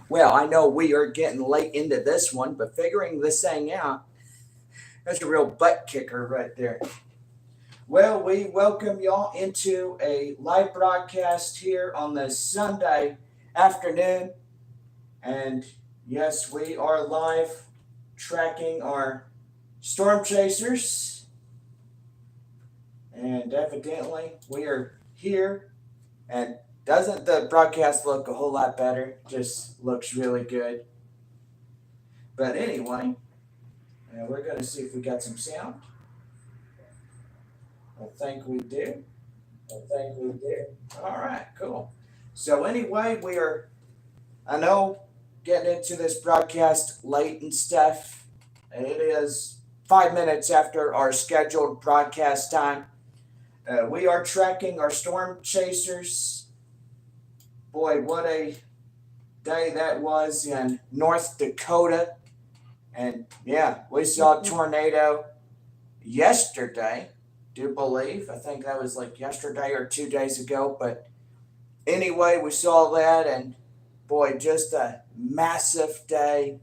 Well, I know we are getting late into this one, but figuring this thing out, that's a real butt kicker right there. Well, we welcome y'all into a live broadcast here on this Sunday afternoon. And yes, we are live tracking our storm chasers. And evidently, we are here. And doesn't the broadcast look a whole lot better? Just looks really good. But anyway, we're going to see if we got some sound. I think we do. All right, cool. So anyway, I know, getting into this broadcast late and stuff. It is 5 minutes after our scheduled broadcast time. We are tracking our storm chasers. Boy, what a day that was in North Dakota. And yeah, we saw a tornado yesterday, do believe. I think that was like yesterday or 2 days ago. But anyway, we saw that, and boy, just a massive day.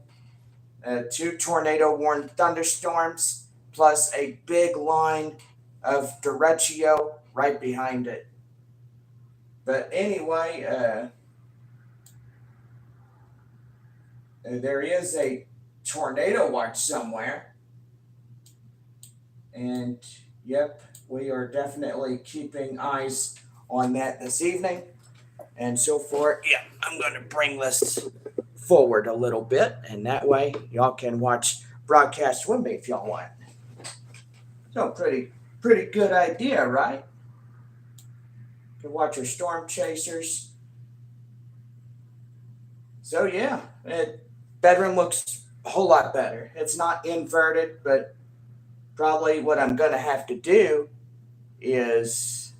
Two tornado warned thunderstorms, plus a big line of derecho right behind it. But anyway, there is a tornado watch somewhere. And yep, we are definitely keeping eyes on that this evening. And so forth. Yeah, I'm going to bring this forward a little bit, and that way y'all can watch broadcast with me if y'all want. So pretty good idea, right? You can watch your storm chasers. So yeah, bedroom looks a whole lot better. It's not inverted, but probably what I'm going to have to do is,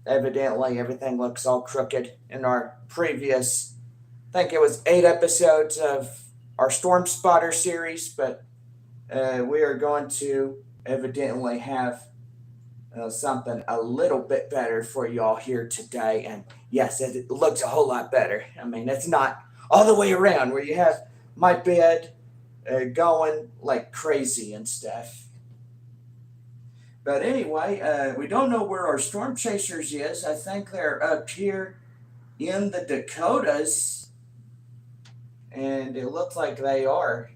evidently everything looks all crooked in our previous, I think it was 8 episodes of our Storm Spotter series, but we are going to evidently have something a little bit better for y'all here today. And yes, it looks a whole lot better. I mean, it's not all the way around where you have my bed going like crazy and stuff. But anyway, we don't know where our storm chasers is. I think they're up here in the Dakotas, and it looks like they are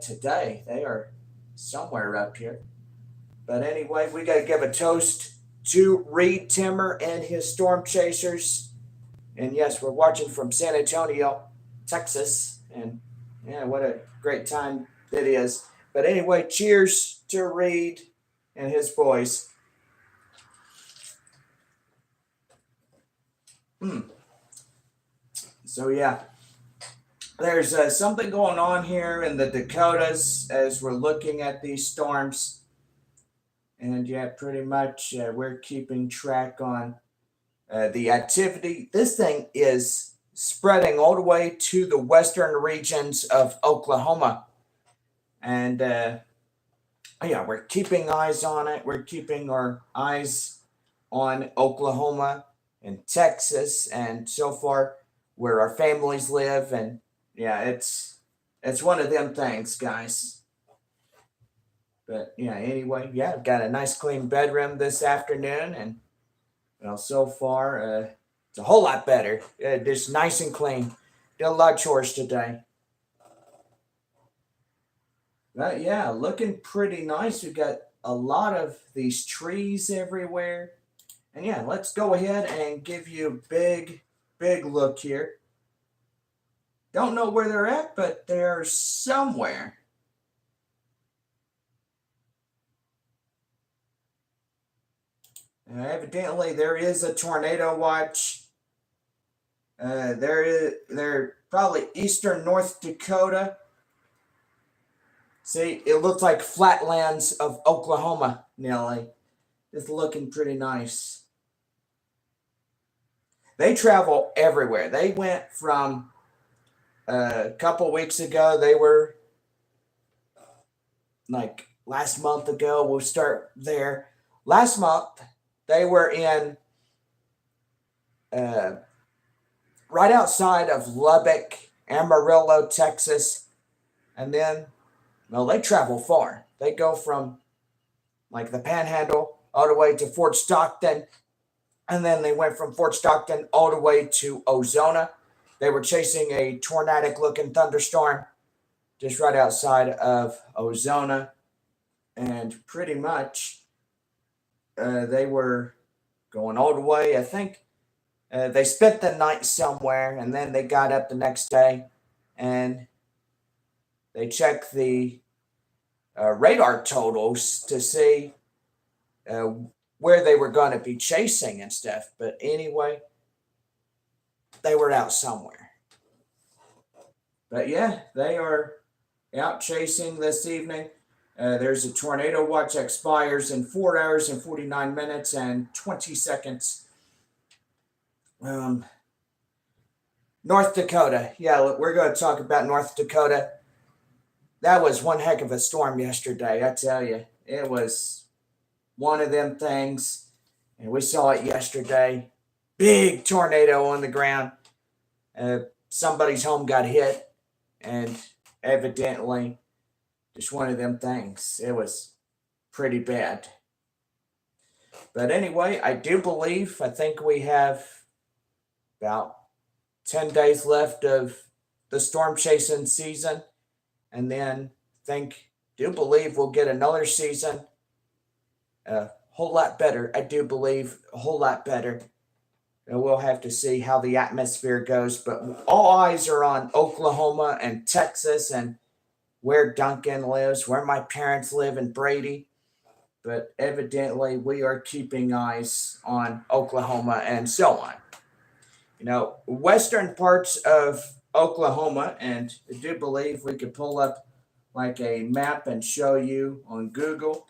today. They are somewhere up here. But anyway, we got to give a toast to Reed Timmer and his storm chasers. And yes, we're watching from San Antonio, Texas. And yeah, what a great time it is. But anyway, cheers to Reed and his boys. So yeah, there's something going on here in the Dakotas as we're looking at these storms. And yeah, pretty much we're keeping track on the activity. This thing is spreading all the way to the western regions of Oklahoma. And yeah, we're keeping eyes on it. We're keeping our eyes on Oklahoma and Texas and so far where our families live. And yeah, it's one of them things, guys. But yeah, anyway, yeah, I've got a nice clean bedroom this afternoon, and well, so far it's a whole lot better. Just nice and clean. Did a lot of chores today. But yeah, looking pretty nice. We've got a lot of these trees everywhere. And yeah, let's go ahead and give you a big look here. Don't know where they're at, but they're somewhere. Evidently, there is a tornado watch. They're probably eastern North Dakota. See, it looks like flatlands of Oklahoma, Nelly. It's looking pretty nice. They travel everywhere. They went from a couple weeks ago, they were like last month ago, we'll start there. Last month, they were in right outside of Lubbock, Amarillo, Texas, and then, well, they travel far. They go from like the Panhandle all the way to Fort Stockton, and then they went from Fort Stockton all the way to Ozona. They were chasing a tornadic looking thunderstorm just right outside of Ozona, and pretty much they were going all the way. I think they spent the night somewhere, and then they got up the next day and they checked the radar totals to see uh, where they were going to be chasing and stuff. But anyway, they were out somewhere. But yeah, they are out chasing this evening. There's a tornado watch expires in 4 hours and 49 minutes and 20 seconds. North Dakota. Yeah, we're going to talk about North Dakota. That was one heck of a storm yesterday, I tell you. It was one of them things, and we saw it yesterday. Big tornado on the ground. Somebody's home got hit, and evidently, just one of them things. It was pretty bad. But anyway, I think we have about 10 days left of the storm chasing season, and then do believe we'll get another season a whole lot better. I do believe a whole lot better. And we'll have to see how the atmosphere goes, but all eyes are on Oklahoma and Texas and where Duncan lives, where my parents live in Brady. But evidently, we are keeping eyes on Oklahoma and so on. Western parts of Oklahoma, and I do believe we could pull up like a map and show you on Google.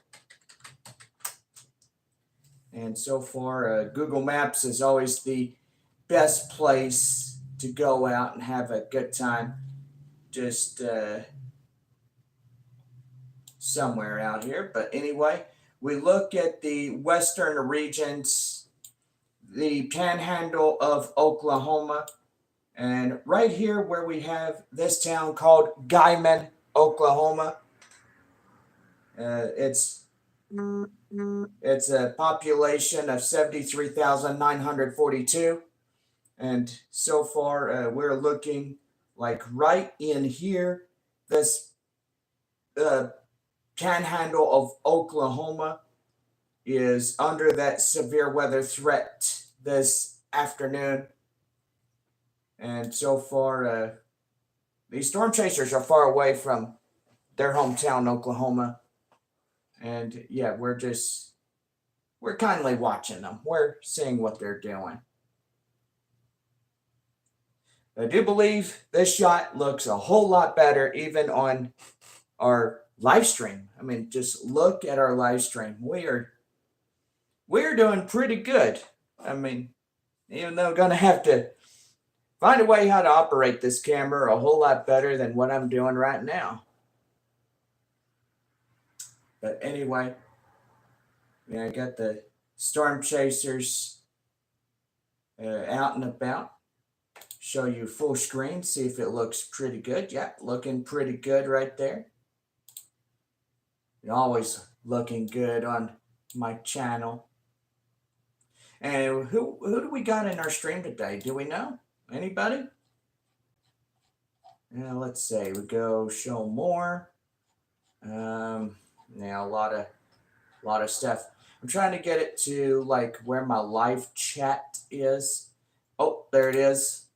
And so far, Google Maps is always the best place to go out and have a good time. Just somewhere out here. But anyway, we look at the western regions, the panhandle of Oklahoma, and right here where we have this town called Guymon, Oklahoma. It's a population of 73,942. And so far, we're looking like right in here, this panhandle of Oklahoma is under that severe weather threat this afternoon. And so far, these storm chasers are far away from their hometown, Oklahoma. And yeah, we're kindly watching them. We're seeing what they're doing. I do believe this shot looks a whole lot better even on our live stream. I mean, just look at our live stream. We're doing pretty good. I mean, even though I'm going to have to find a way how to operate this camera a whole lot better than what I'm doing right now. But anyway, I got the storm chasers out and about. Show you full screen, see if it looks pretty good. Yeah, looking pretty good right there. You're always looking good on my channel. And who do we got in our stream today? Do we know? Anybody? Let's see. We go show more. A lot of stuff. I'm trying to get it to like where my live chat is. Oh, there it is.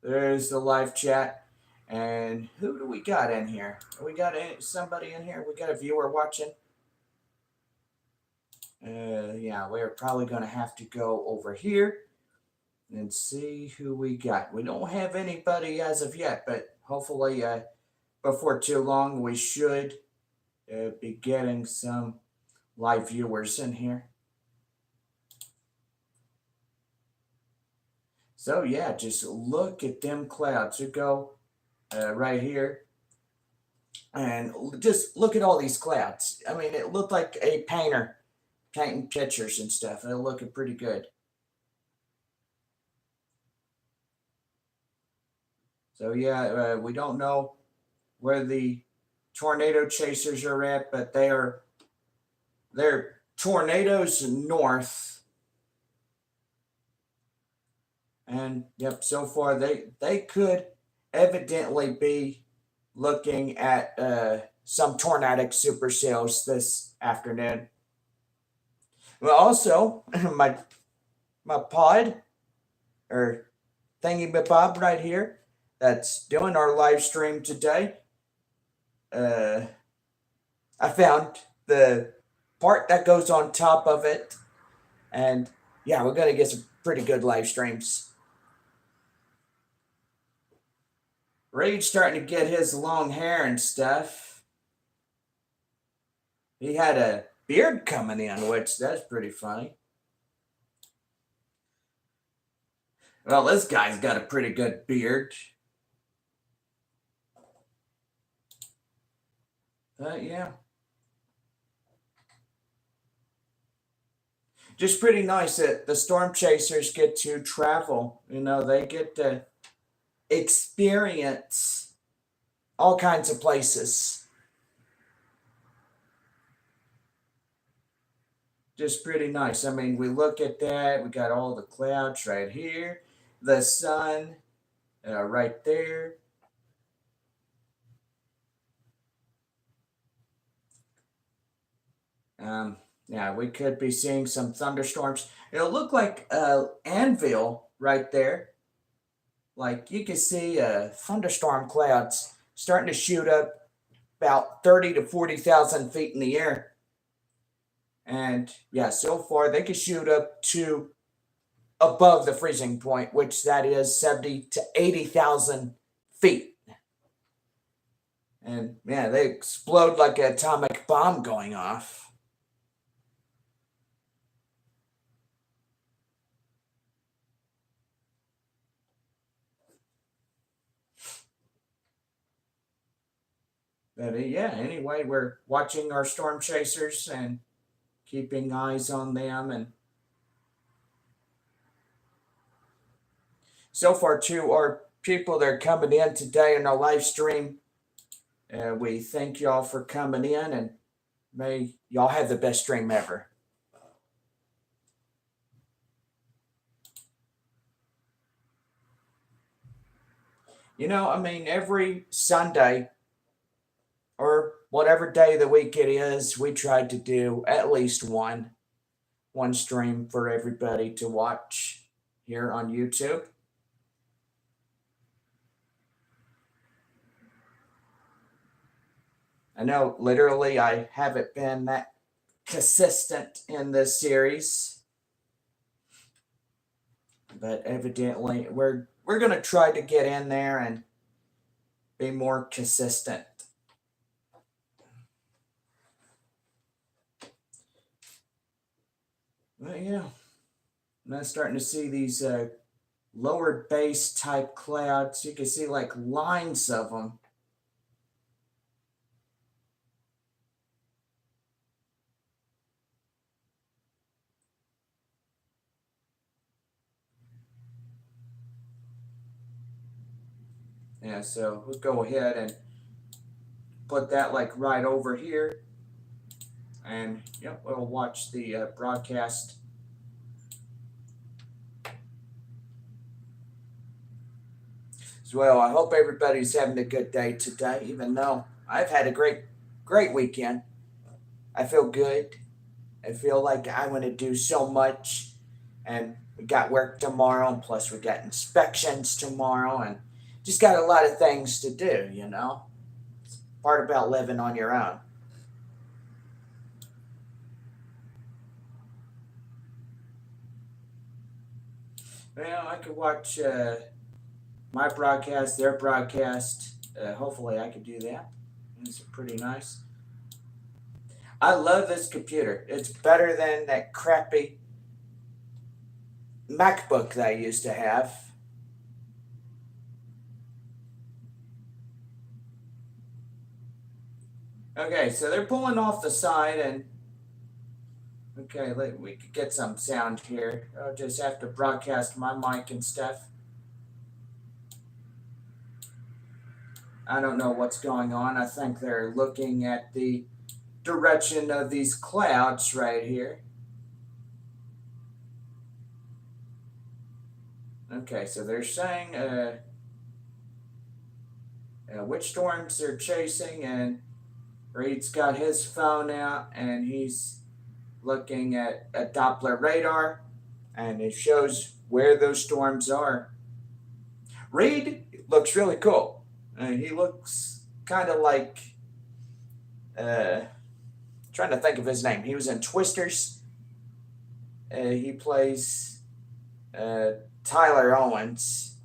There's the live chat. And who do we got in here? We got somebody in here. We got a viewer watching. We're probably going to have to go over here and see who we got. We don't have anybody as of yet, but hopefully before too long we should be getting some live viewers in here. So yeah, just look at them clouds. You go right here and just look at all these clouds. I mean, it looked like a painter painting pictures and stuff. They're looking pretty good. So yeah, we don't know where the tornado chasers are at, but they're tornadoes north. And yep, so far they could evidently be looking at some tornadic supercells this afternoon. Well, also my pod or thingy bob right here that's doing our live stream today. Uh, I found the part that goes on top of it, and yeah, we're gonna get some pretty good live streams. Reed's starting to get his long hair and stuff. He had a beard coming in, which that's pretty funny. Well, this guy's got a pretty good beard. Yeah. Just pretty nice that the storm chasers get to travel. You know, they get to experience all kinds of places. Just pretty nice. I mean, we look at that, we got all the clouds right here, the sun right there. Yeah, we could be seeing some thunderstorms. It'll look like anvil right there. Like you can see thunderstorm clouds starting to shoot up about 30 to 40,000 feet in the air. And yeah, so far they can shoot up to above the freezing point, which that is 70 to 80,000 feet. And yeah, they explode like an atomic bomb going off. But yeah, anyway, we're watching our storm chasers and keeping eyes on them. And so far, too, our people that are coming in today in our live stream, we thank y'all for coming in, and may y'all have the best stream ever. You know, I mean, every Sunday or whatever day of the week it is, we try to do at least one stream for everybody to watch here on YouTube. I know literally I haven't been that consistent in this series, but evidently we're going to try to get in there and be more consistent. Well, yeah, I'm starting to see these lower base type clouds. You can see like lines of them. Yeah, so we'll go ahead and put that like right over here. And yep, we'll watch the broadcast. As well, I hope everybody's having a good day today, even though I've had a great weekend. I feel good. I feel like I want to do so much. And we got work tomorrow, and plus we got inspections tomorrow, and just got a lot of things to do, you know? It's part about living on your own. Well, I could watch my broadcast, their broadcast. Hopefully, I could do that. It's pretty nice. I love this computer. It's better than that crappy MacBook that I used to have. Okay, so they're pulling off the side, and okay, we could get some sound here. I'll just have to broadcast my mic and stuff. I don't know what's going on. I think they're looking at the direction of these clouds right here. Okay, so they're saying which storms they're chasing, and Reed's got his phone out and he's looking at a Doppler radar, and it shows where those storms are. Reed looks really cool. He looks kind of like, trying to think of his name. He was in Twisters. He plays Tyler Owens.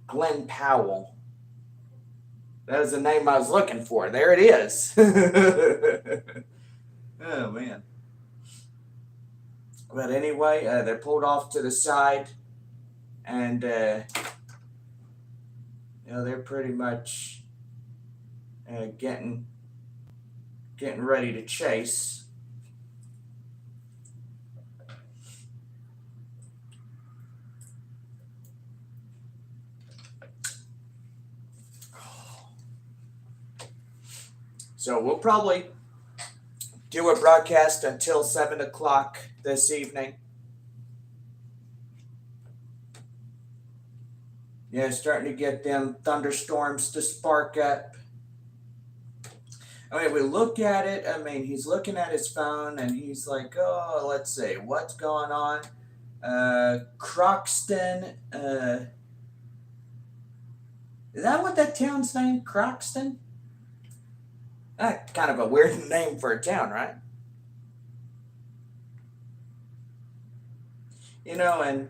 Glenn Powell. That was the name I was looking for. There it is. Oh, man. But anyway, they're pulled off to the side, and they're pretty much getting ready to chase. So we'll probably do a broadcast until 7 o'clock this evening. Yeah, starting to get them thunderstorms to spark up. I mean, we look at it. I mean, he's looking at his phone and he's like, oh, let's see, what's going on? Croxton. Is that what that town's name? Croxton? Kind of a weird name for a town, right? And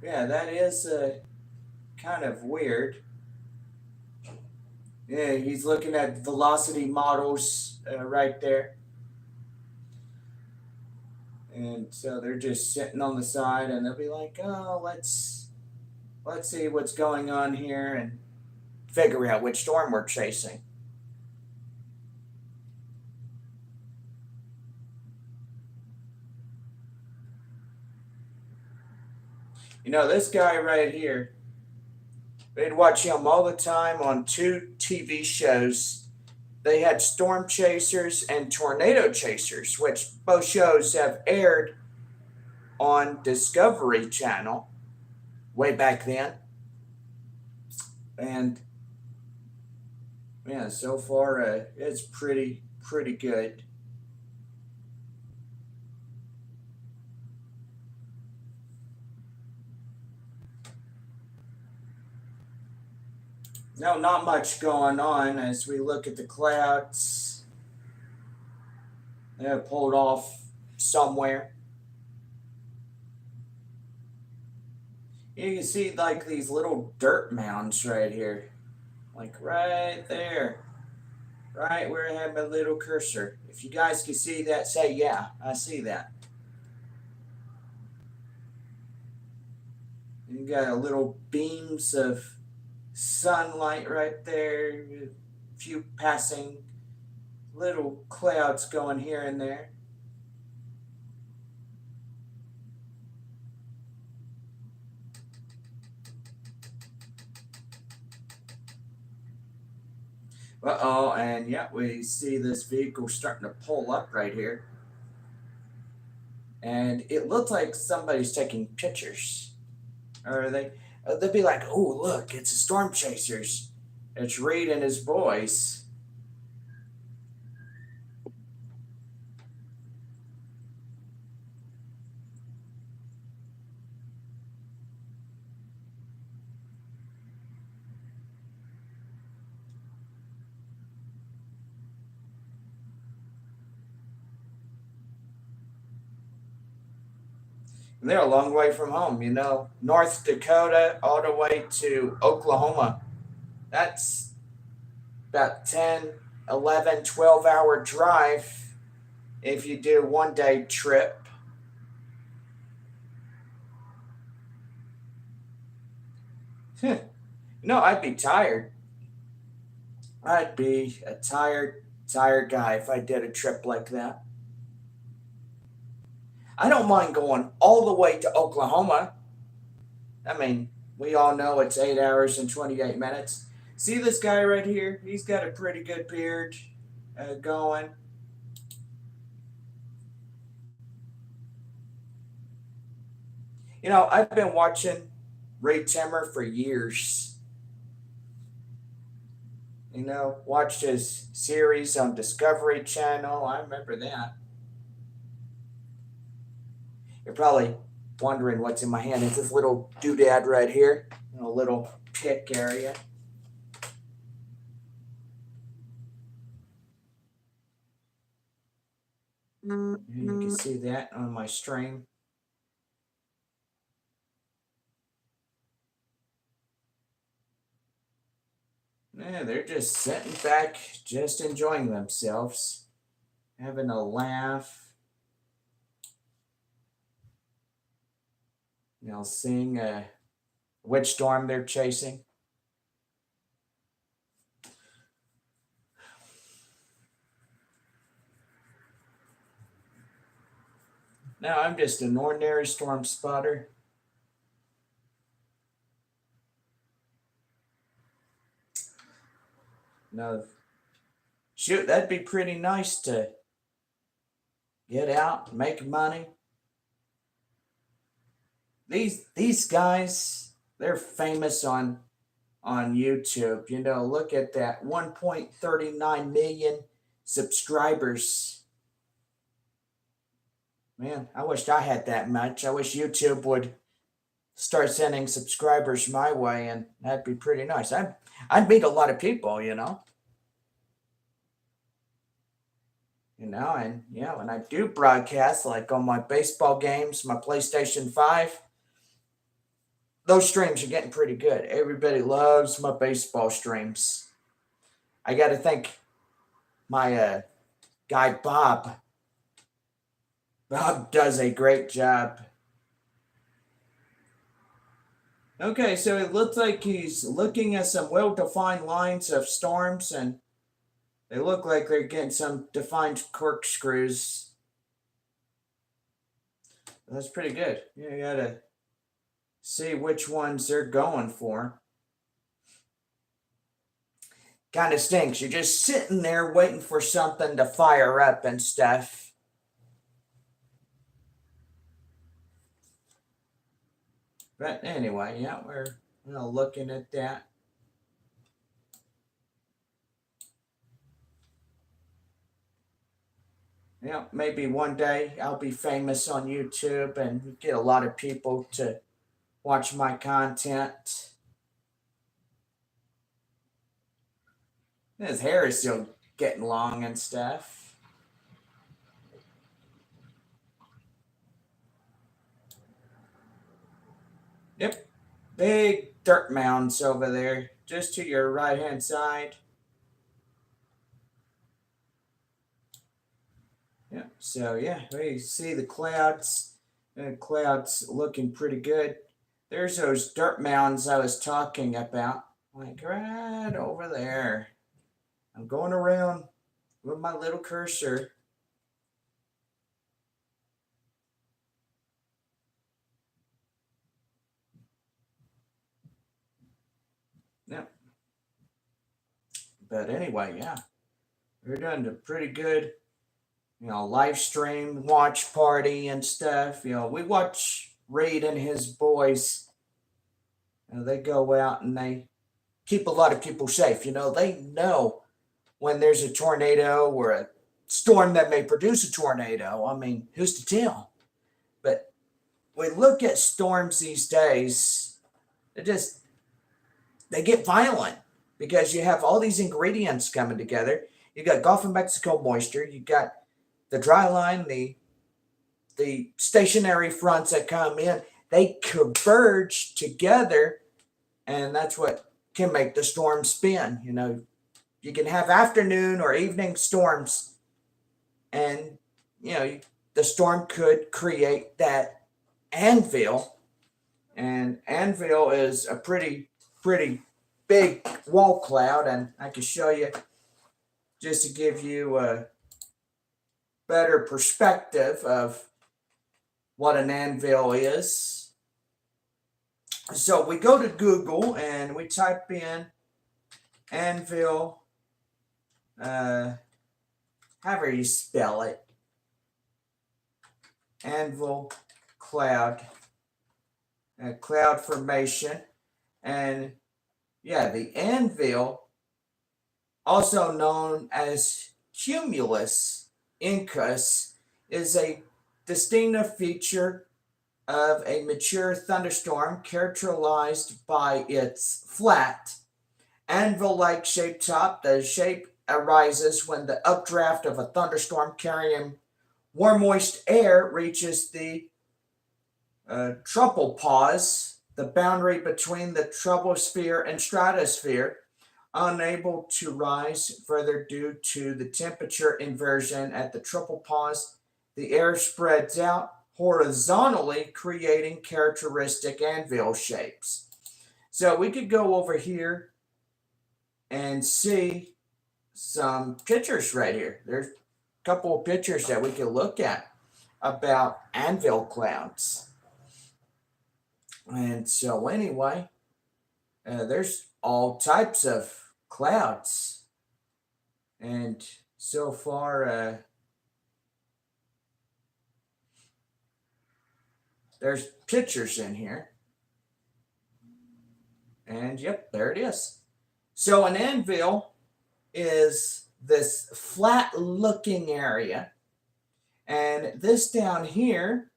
yeah, that is kind of weird. Yeah, he's looking at velocity models right there. And so they're just sitting on the side, and they'll be like, oh, let's see what's going on here and figure out which storm we're chasing. This guy right here, they'd watch him all the time on 2 TV shows. They had Storm Chasers and Tornado Chasers, which both shows have aired on Discovery Channel way back then. And yeah, so far it's pretty good. No, not much going on as we look at the clouds. They're pulled off somewhere. You can see like these little dirt mounds right here. Like right there. Right where I have my little cursor. If you guys can see that, say yeah, I see that. You got little beams of sunlight right there, a few passing little clouds going here and there. Uh-oh, and yeah, we see this vehicle starting to pull up right here. And it looks like somebody's taking pictures. Or they'd be like, oh, look, it's the Storm Chasers. It's Reed and his boys. And they're a long way from home, North Dakota all the way to Oklahoma. That's about 10, 11, 12-hour drive if you do a one-day trip. I'd be tired. I'd be a tired guy if I did a trip like that. I don't mind going all the way to Oklahoma. I mean, we all know it's 8 hours and 28 minutes. See this guy right here? He's got a pretty good beard going. You know, I've been watching Ray Timmer for years. You know, watched his series on Discovery Channel. I remember that. You're probably wondering what's in my hand. It's this little doodad right here, a little pick area. You can see that on my stream. Yeah, they're just sitting back, just enjoying themselves, having a laugh. You know, seeing which storm they're chasing. Now I'm just an ordinary storm spotter. No, shoot, that'd be pretty nice to get out, make money. These guys, they're famous on YouTube. You know, look at that, 1.39 million subscribers. Man, I wished I had that much. I wish YouTube would start sending subscribers my way, and that'd be pretty nice. I'd meet a lot of people, you know. And yeah, when I do broadcast, like on my baseball games, my PlayStation 5, those streams are getting pretty good. Everybody loves my baseball streams. I got to thank my guy Bob. Bob does a great job. Okay, so it looks like he's looking at some well-defined lines of storms, and they look like they're getting some defined corkscrews. That's pretty good. You gotta see which ones they're going for. Kind of stinks. You're just sitting there waiting for something to fire up and stuff. But anyway, yeah, we're looking at that. Yeah, maybe one day I'll be famous on YouTube and get a lot of people to watch my content. His hair is still getting long and stuff. Yep, big dirt mounds over there, just to your right hand side. Yeah, so yeah, we see the clouds. The clouds looking pretty good. There's those dirt mounds I was talking about, like right over there. I'm going around with my little cursor. Yeah. But anyway, yeah, we're doing a pretty good, live stream watch party and stuff. We watch Reed and his boys. They go out and they keep a lot of people safe. They know when there's a tornado or a storm that may produce a tornado. I mean, who's to tell? But we look at storms these days, they get violent because you have all these ingredients coming together. You got Gulf of Mexico moisture, you got the dry line, the stationary fronts that come in, they converge together, and that's what can make the storm spin. You can have afternoon or evening storms, and the storm could create that anvil, and anvil is a pretty big wall cloud, and I can show you just to give you a better perspective of what an anvil is. So we go to Google and we type in anvil, however you spell it, anvil cloud, cloud formation. And yeah, the anvil, also known as cumulus incus, is a distinctive feature of a mature thunderstorm characterized by its flat, anvil-like shaped top. The shape arises when the updraft of a thunderstorm carrying warm, moist air reaches the tropopause, the boundary between the troposphere and stratosphere, unable to rise further due to the temperature inversion at the tropopause. The air spreads out horizontally, creating characteristic anvil shapes. So we could go over here and see some pictures right here. There's a couple of pictures that we can look at about anvil clouds. And so anyway, there's all types of clouds. And so far, there's pictures in here. And yep, there it is. So an anvil is this flat looking area. And this down here,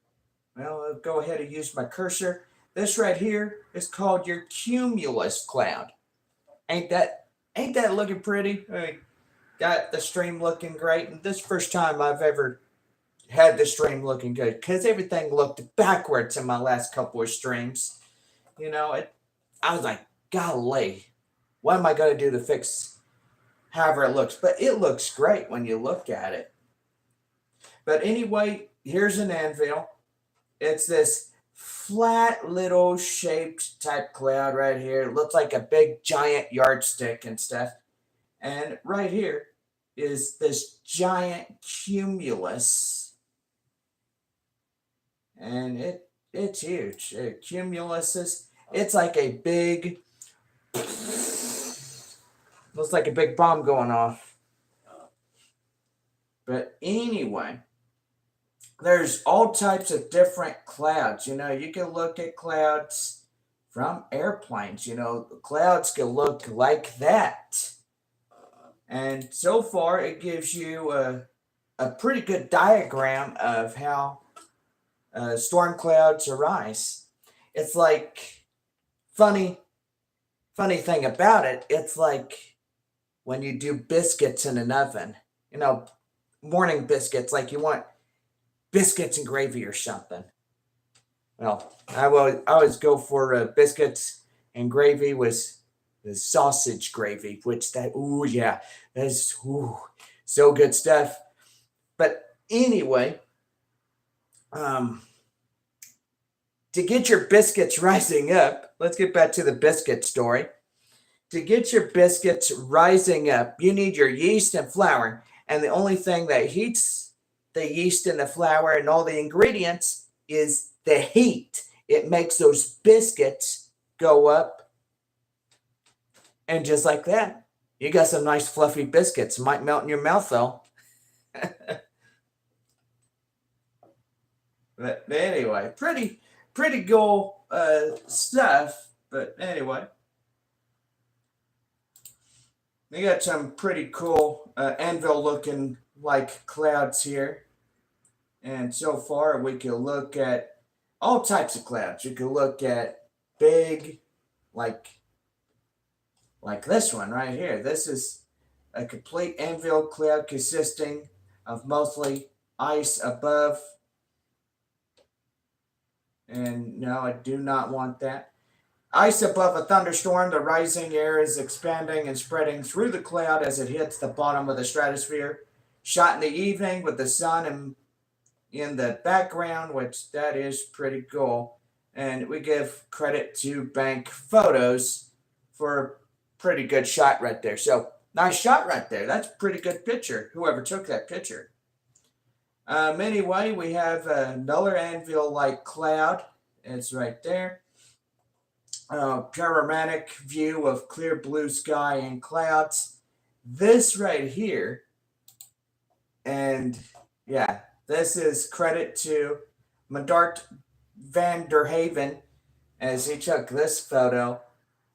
well, I'll go ahead and use my cursor. This right here is called your cumulus cloud. Ain't that looking pretty? I mean, got the stream looking great. And this first time I've ever had the stream looking good because everything looked backwards in my last couple of streams. I was like, golly, what am I going to do to fix however it looks? But it looks great when you look at it. But anyway, here's an anvil. It's this flat little shaped type cloud right here. It looks like a big giant yardstick and stuff. And right here is this giant cumulus. And it's huge. Cumuluses, it's like a big, looks like a big bomb going off. But anyway, there's all types of different clouds. You can look at clouds from airplanes. Clouds can look like that. And so far, it gives you a pretty good diagram of how storm clouds arise. It's like, funny thing about it, it's like when you do biscuits in an oven. Morning biscuits, like you want biscuits and gravy or something. Well, I always go for biscuits and gravy with the sausage gravy, which that's so good stuff. But anyway, to get your biscuits rising up, let's get back to the biscuit story. To get your biscuits rising up, you need your yeast and flour. And the only thing that heats the yeast and the flour and all the ingredients is the heat. It makes those biscuits go up. And just like that, you got some nice fluffy biscuits. Might melt in your mouth though. But anyway, pretty cool stuff. But anyway, we got some pretty cool anvil looking like clouds here. And so far we can look at all types of clouds. You can look at big, like this one right here. This is a complete anvil cloud consisting of mostly ice above. And no, I do not want that. Ice above a thunderstorm, the rising air is expanding and spreading through the cloud as it hits the bottom of the stratosphere. Shot in the evening with the sun in the background, which that is pretty cool. And we give credit to Bank Photos for a pretty good shot right there. So nice shot right there. That's a pretty good picture, whoever took that picture. Anyway, we have another anvil-like cloud. It's right there. Panoramic view of clear blue sky and clouds. This right here, and yeah, this is credit to Medart van der Haven as he took this photo.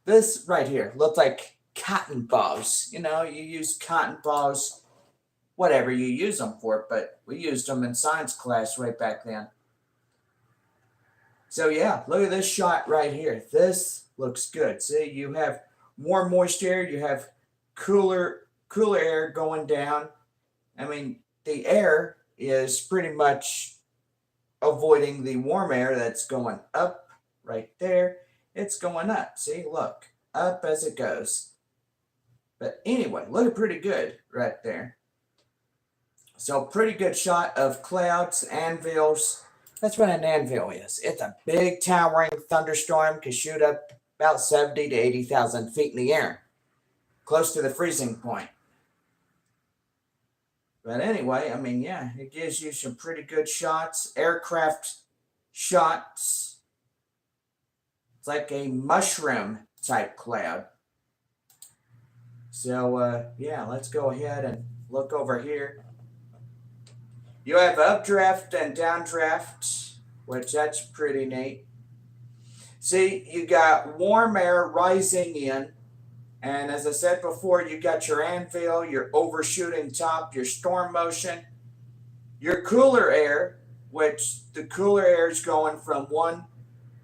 This right here looked like cotton balls. You know, you use cotton balls, whatever you use them for, but we used them in science class right back then. So yeah, look at this shot right here. This looks good. See, you have more moisture, you have cooler air going down. I mean, the air is pretty much avoiding the warm air that's going up right there. It's going up. See, look, up as it goes. But anyway, looking pretty good right there. So pretty good shot of clouds, anvils. That's what an anvil is. It's a big towering thunderstorm, can shoot up about 70 to 80,000 feet in the air, close to the freezing point. But anyway, I mean, yeah, it gives you some pretty good shots, aircraft shots. It's like a mushroom type cloud. So, yeah, let's go ahead and look over here. You have updraft and downdraft, which that's pretty neat. See, you got warm air rising in, and as I said before, you got your anvil, your overshooting top, your storm motion, your cooler air, which the cooler air is going from one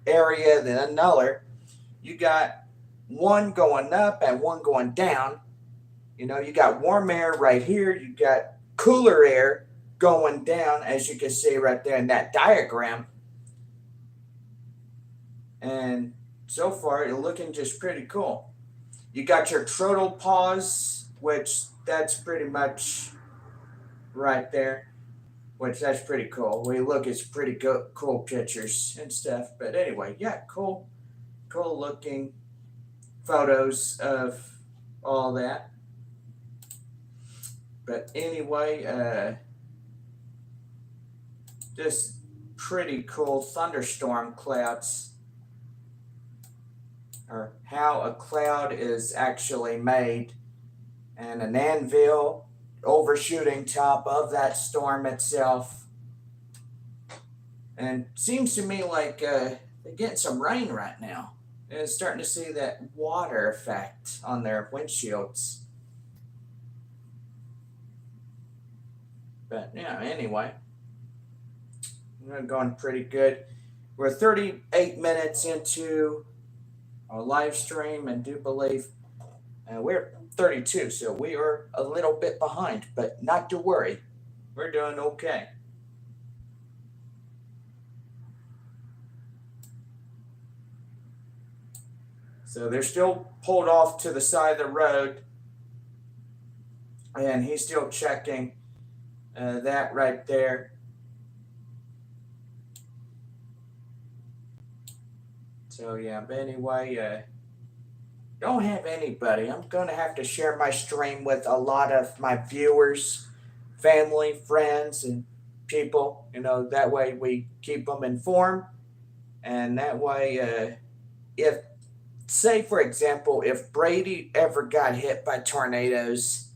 area to another. You got one going up and one going down. You know, you got warm air right here. You got cooler air going down, as you can see right there in that diagram. And so far, it's looking just pretty cool. You got your throttle pause, which that's pretty much right there, which that's pretty cool. We look at pretty cool pictures and stuff. But anyway, yeah, cool looking photos of all that. But anyway, just pretty cool thunderstorm clouds, or how a cloud is actually made, and an anvil overshooting top of that storm itself. And seems to me like they're getting some rain right now. And starting to see that water effect on their windshields. But yeah, anyway, we're going pretty good. We're 38 minutes into our live stream, and do believe we're 32, so we are a little bit behind, but not to worry. We're doing okay. So they're still pulled off to the side of the road, and he's still checking that right there. So yeah, but anyway, don't have anybody. I'm going to have to share my stream with a lot of my viewers, family, friends, and people. You know, that way we keep them informed. And that way, if, say for example, if Brady ever got hit by tornadoes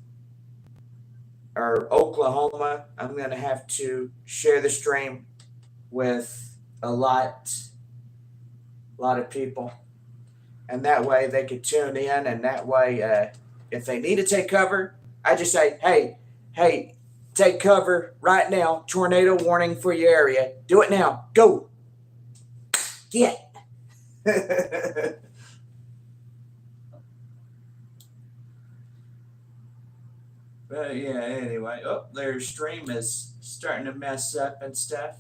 or Oklahoma, I'm going to have to share the stream with a lot of people. And that way they could tune in, and that way, if they need to take cover, I just say, hey, take cover right now. Tornado warning for your area. Do it now. Go. Get. But yeah, anyway. Oh, their stream is starting to mess up and stuff.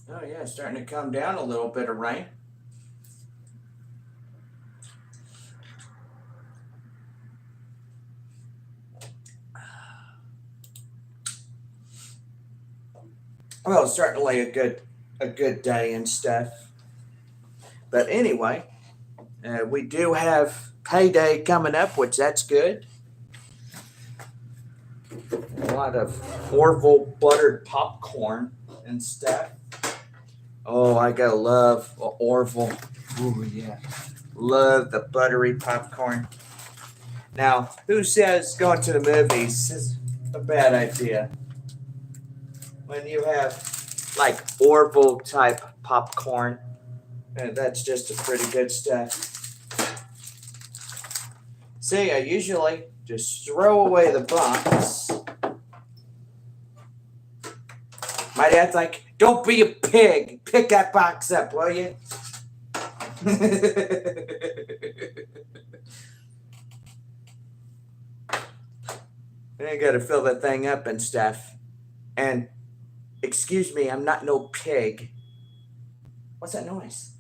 Oh yeah, it's starting to come down a little bit of rain. Well, it's certainly a good day and stuff. But anyway, We do have payday coming up, which that's good. A lot of Orville buttered popcorn and stuff. Oh, I gotta love Orville. Ooh, yeah. Love the buttery popcorn. Now, who says going to the movies is a bad idea? When you have like Orville type popcorn, that's just a pretty good stuff. See, I usually just throw away the box. My dad's like, don't be a pig. Pick that box up, will you? I gotta fill that thing up and stuff. And excuse me, I'm not no pig. What's that noise?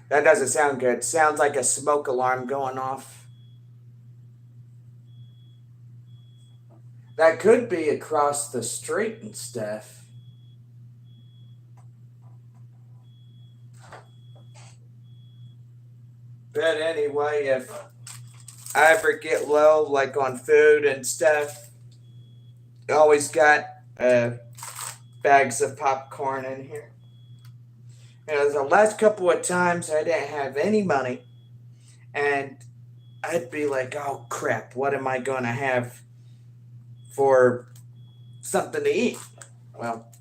That doesn't sound good. Sounds like a smoke alarm going off. That could be across the street and stuff. But anyway, if I ever get low, like on food and stuff, I always got bags of popcorn in here. The last couple of times I didn't have any money, and I'd be like, oh crap, what am I going to have for something to eat? Well,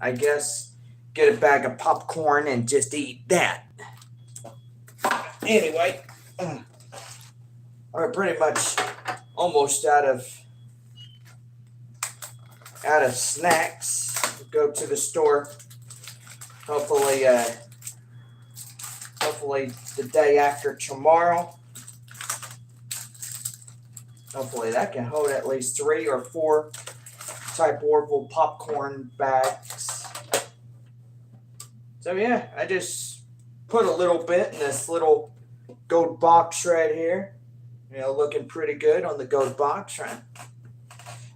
I guess get a bag of popcorn and just eat that. Anyway, we're pretty much almost out of snacks. Go to the store. Hopefully the day after tomorrow. Hopefully that can hold at least 3 or 4 type Orville popcorn bags. So yeah, I just put a little bit in this little gold box right here. Looking pretty good on the gold box, right?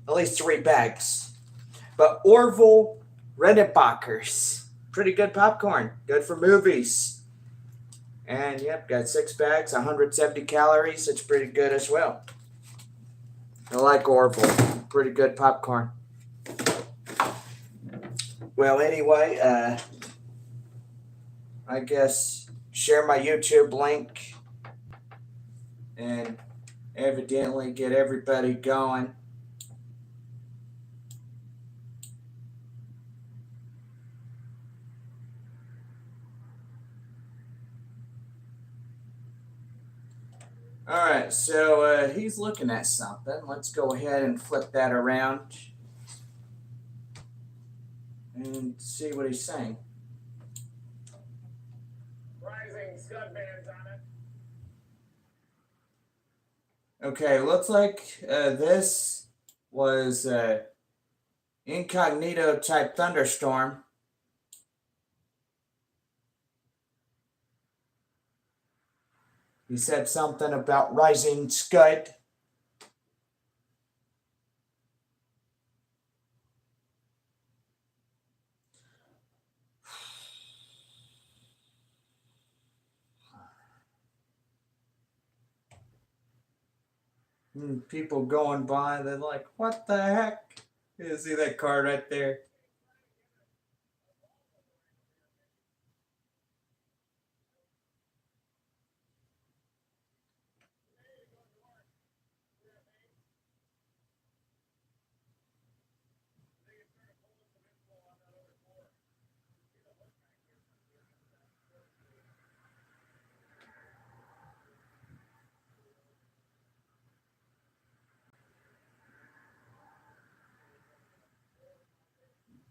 At least 3 bags. But Orville Redenbachers, pretty good popcorn, good for movies. And yep, got 6 bags, 170 calories. It's pretty good as well. I like Orville, pretty good popcorn. Well, anyway, I guess share my YouTube link and evidently get everybody going. All right, so he's looking at something. Let's go ahead and flip that around and see what he's saying. Rising scud bands on it. Okay, looks like this was incognito type thunderstorm. He said something about rising scud. People going by, they're like, what the heck? You see that car right there?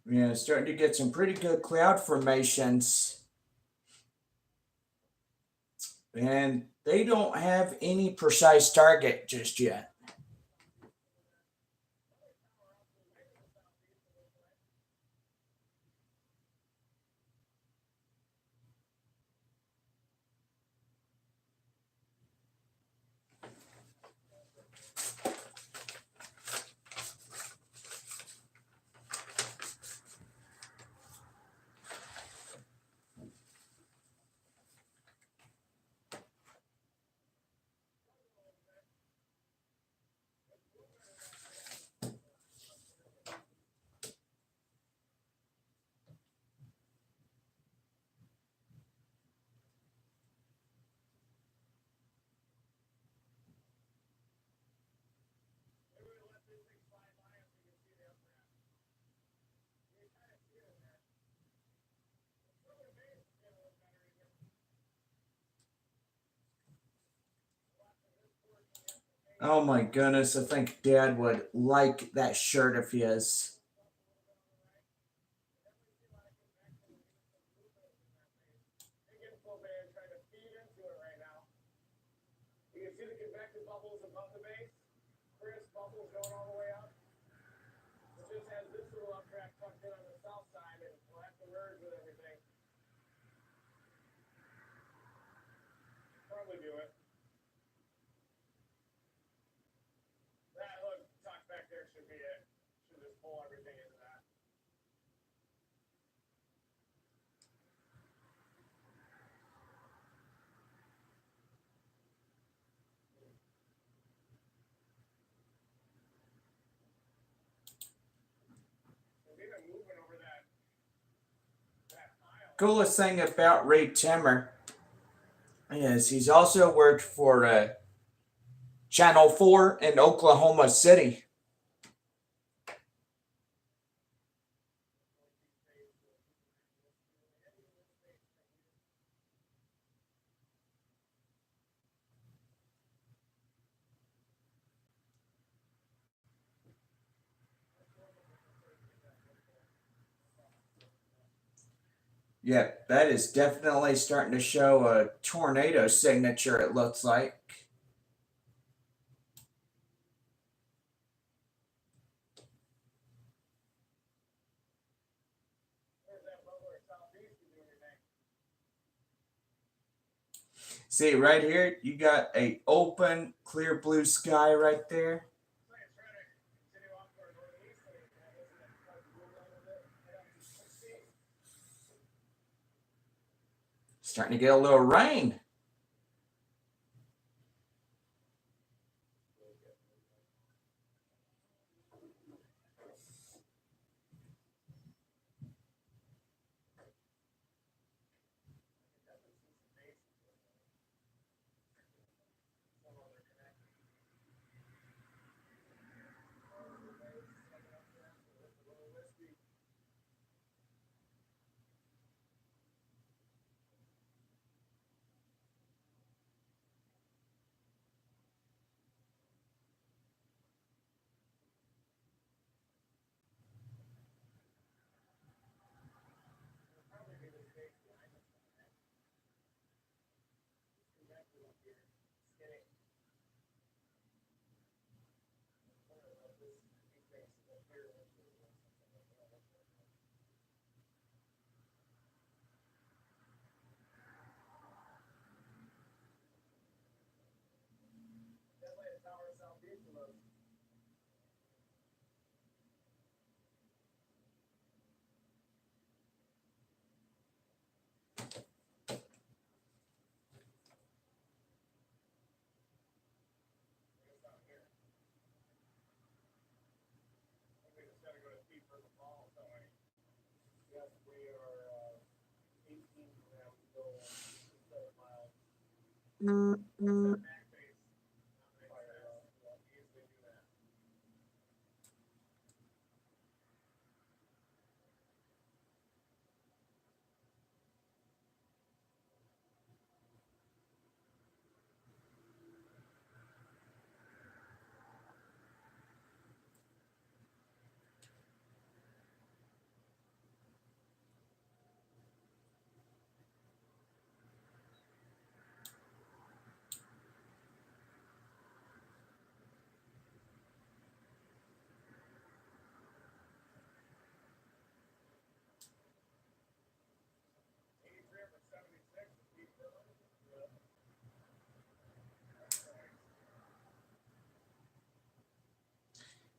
Yeah, starting to get some pretty good cloud formations. And they don't have any precise target just yet. Oh my goodness, I think Dad would like that shirt of his. Coolest thing about Ray Timmer is he's also worked for Channel 4 in Oklahoma City. Yeah, that is definitely starting to show a tornado signature, it looks like. See, right here, you got a open, clear blue sky right there. Starting to get a little rain.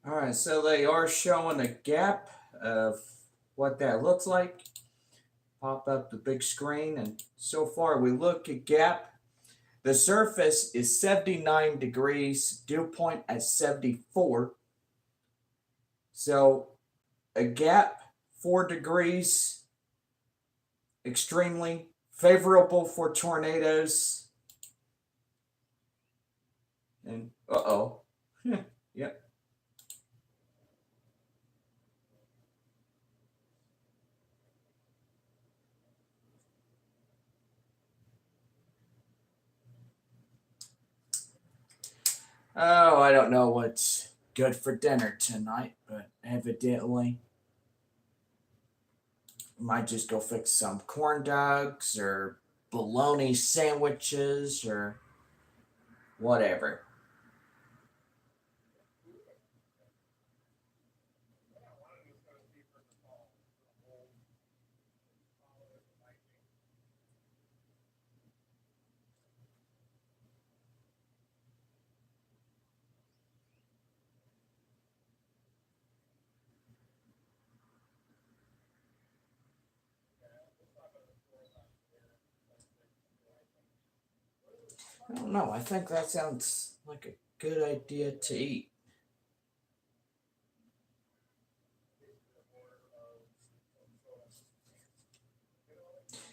All right, so they are showing a gap of what that looks like. Pop up the big screen, and so far we look at gap. The surface is 79 degrees, dew point at 74. So a gap, 4 degrees, extremely favorable for tornadoes. And uh-oh. Yep. Oh, I don't know what's good for dinner tonight, but evidently might just go fix some corn dogs or bologna sandwiches or whatever. I don't know. I think that sounds like a good idea to eat.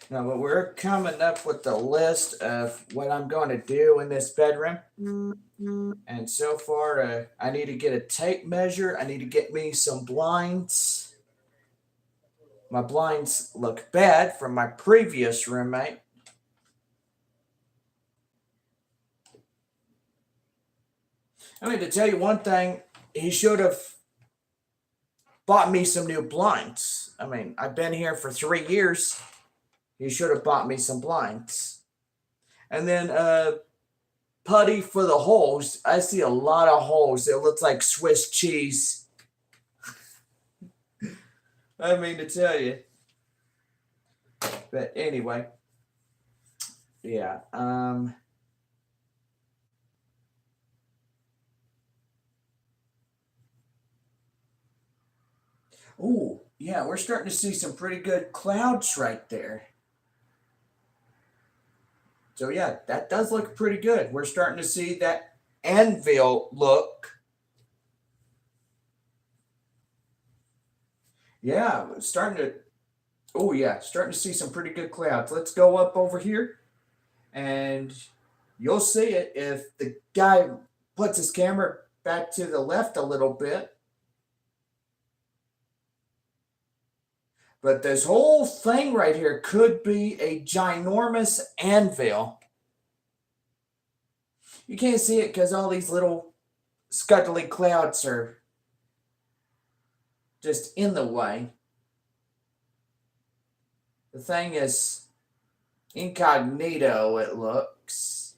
Now, but we're coming up with the list of what I'm going to do in this bedroom. And so far, I need to get a tape measure. I need to get me some blinds. My blinds look bad from my previous roommate. I mean, to tell you one thing, he should have bought me some new blinds. I mean, I've been here for 3 years. He should have bought me some blinds. And then putty for the holes. I see a lot of holes. It looks like Swiss cheese. I mean to tell you. But anyway, yeah. Oh, yeah, we're starting to see some pretty good clouds right there. So yeah, that does look pretty good. We're starting to see that anvil look. Yeah, starting to. Oh yeah, starting to see some pretty good clouds. Let's go up over here, and you'll see it if the guy puts his camera back to the left a little bit. But this whole thing right here could be a ginormous anvil. You can't see it because all these little scuttly clouds are just in the way. The thing is incognito, it looks.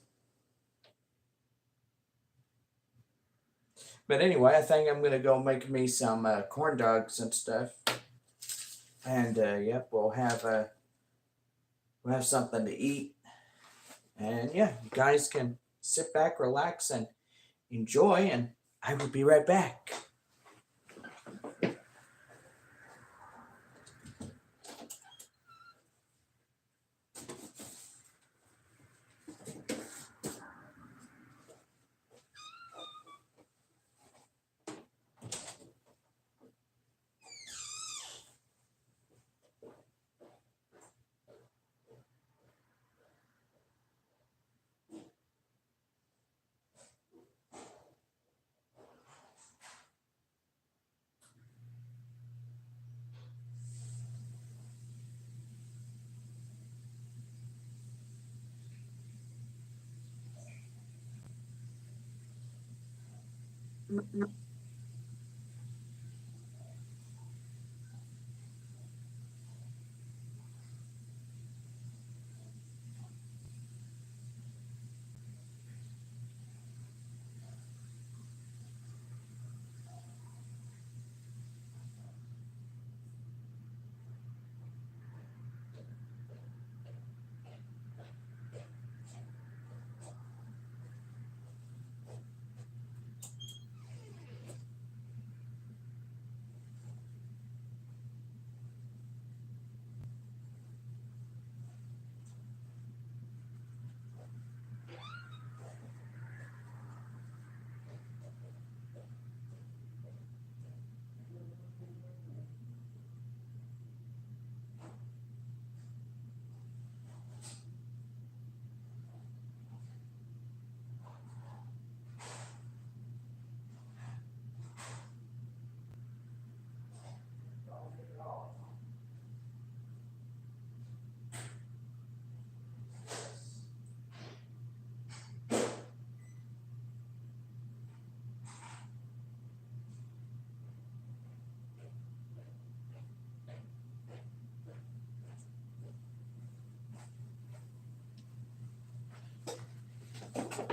But anyway, I think I'm going to go make me some corn dogs and stuff. And yep, we'll have something to eat. And yeah, you guys can sit back, relax, and enjoy. And I will be right back.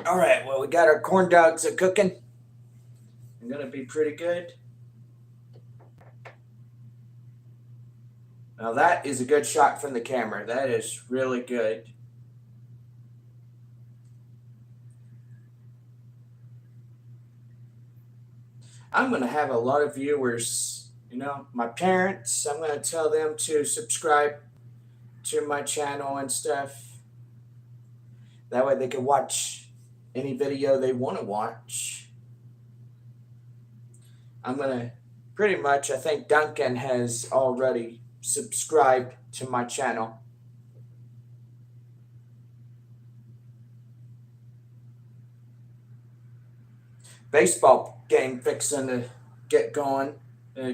All right, well, we got our corn dogs a cooking. They're going to be pretty good. Now that is a good shot from the camera. That is really good. I'm going to have a lot of viewers, my parents. I'm going to tell them to subscribe to my channel and stuff. That way they can watch any video they want to watch. I'm going to pretty much, I think Duncan has already subscribed to my channel. Baseball game fixing to get going.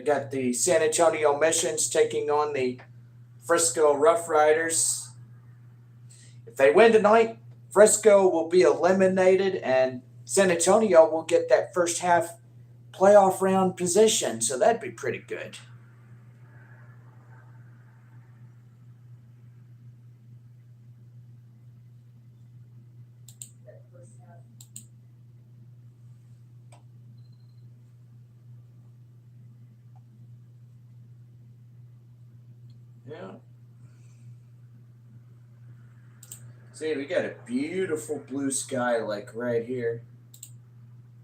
Got the San Antonio Missions taking on the Frisco Rough Riders. If they win tonight, Frisco will be eliminated and San Antonio will get that first half playoff round position. So that'd be pretty good. Yeah. See, we got a beautiful blue sky like right here.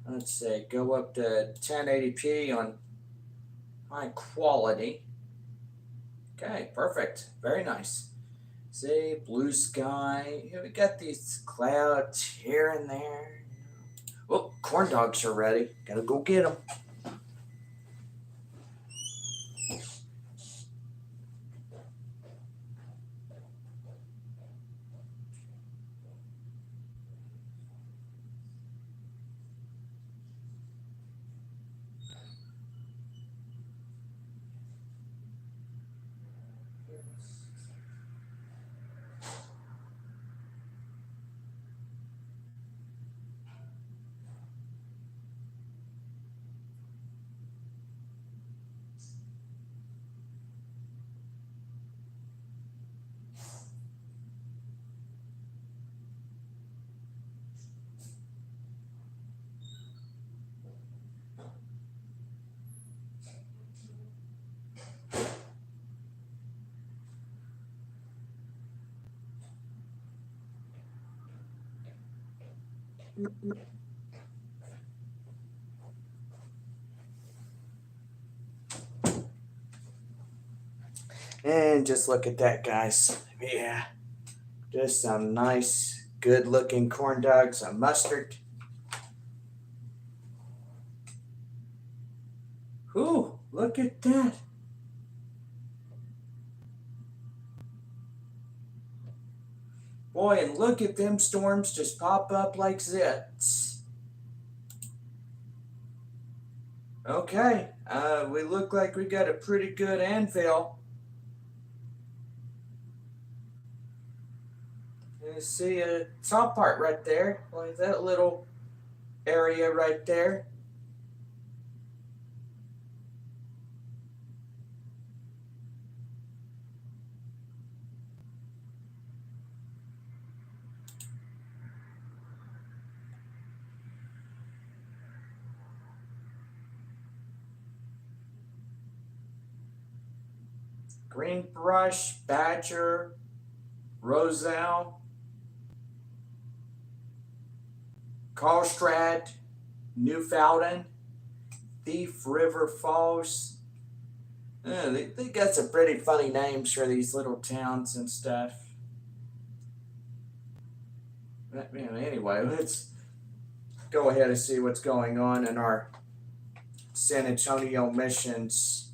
Let's say go up to 1080p on high quality. Okay, perfect. Very nice. See, blue sky. Here we got these clouds here and there. Oh, corn dogs are ready. Gotta go get them. And just look at that, guys. Yeah. Just some nice, good looking corn dogs, some mustard. Ooh, look at that. Boy, and look at them storms just pop up like zits. Okay, we look like we got a pretty good anvil. You see a top part right there, like that little area right there. Greenbrush, Badger, Roselle, Karlstrad, Newfoundland, Thief River Falls. They got some pretty funny names for these little towns and stuff. Anyway, let's go ahead and see what's going on in our San Antonio Missions.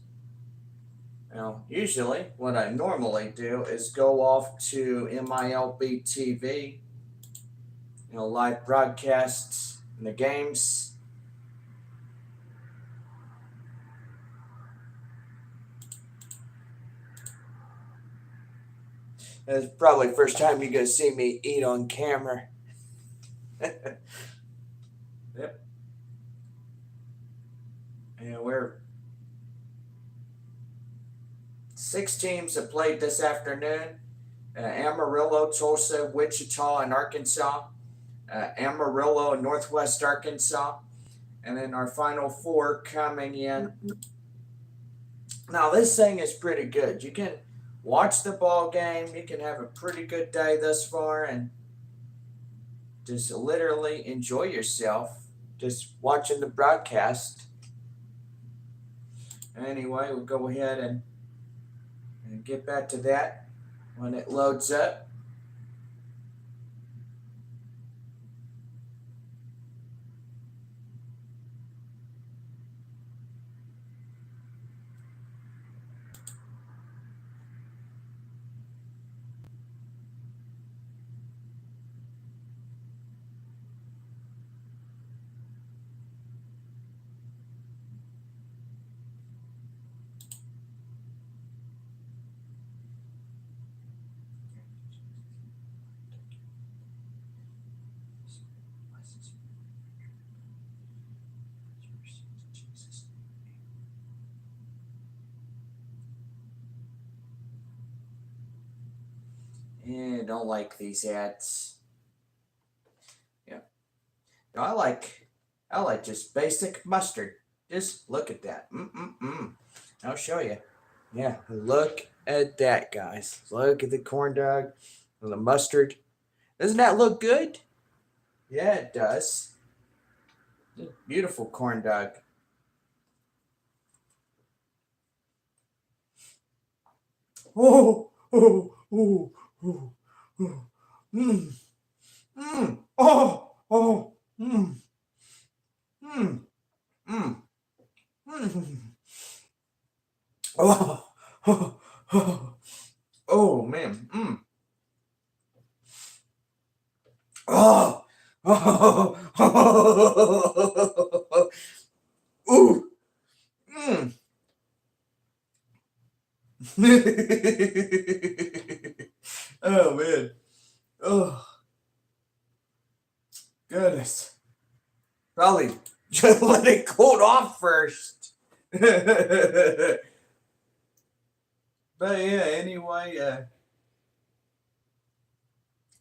Now, usually, what I normally do is go off to MILB TV, live broadcasts in the games. It's probably the first time you're going to see me eat on camera. Yep. And we're 6 teams have played this afternoon. Amarillo, Tulsa, Wichita, and Arkansas. Amarillo, and Northwest Arkansas. And then our final four coming in. Now, this thing is pretty good. You can watch the ball game. You can have a pretty good day thus far and just literally enjoy yourself just watching the broadcast. Anyway, we'll go ahead and get back to that when it loads up. Yeah, don't like these ads. Yeah. No, I like just basic mustard. Just look at that. I'll show you. Yeah, look at that, guys. Look at the corn dog and the mustard. Doesn't that look good? Yeah, it does. Beautiful corn dog. Oh, oh, oh, oh, oh. Mmm, oh, oh, mmm, mmm, mmm, mmm. Oh, oh, oh, oh, man. Oh, oh, oh, ooh, oh, man. Oh, goodness. Probably just let it cool off first. But yeah, anyway,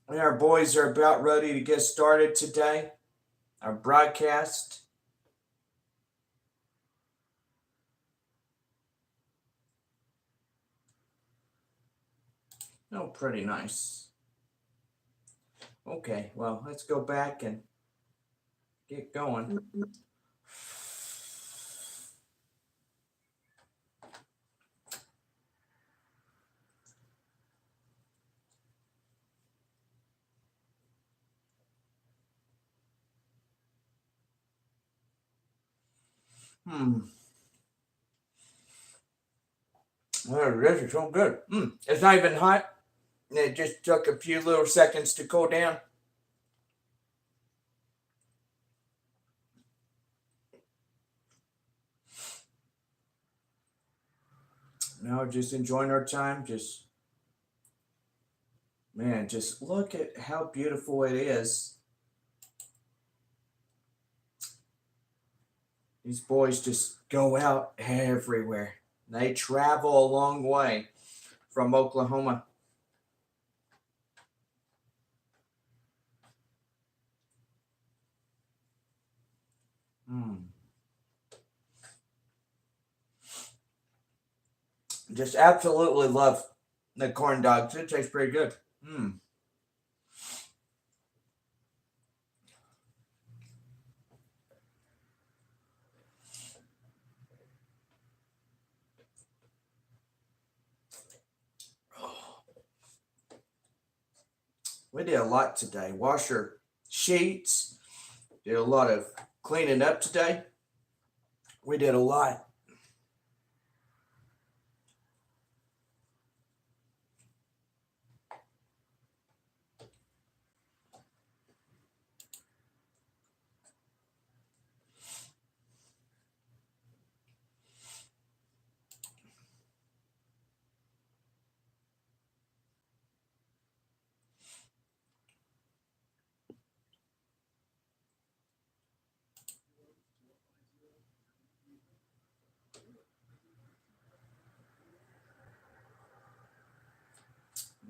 our boys are about ready to get started today. Our broadcast. Oh, pretty nice. Okay, well, let's go back and get going. Well, this is so good. It's not even hot. It just took a few little seconds to cool down. Now, just enjoying our time. Just, man, just look at how beautiful it is. These boys just go out everywhere. They travel a long way from Oklahoma. Just absolutely love the corn dogs. It tastes pretty good. We did a lot today. Wash our sheets. Did a lot of cleaning up today. We did a lot.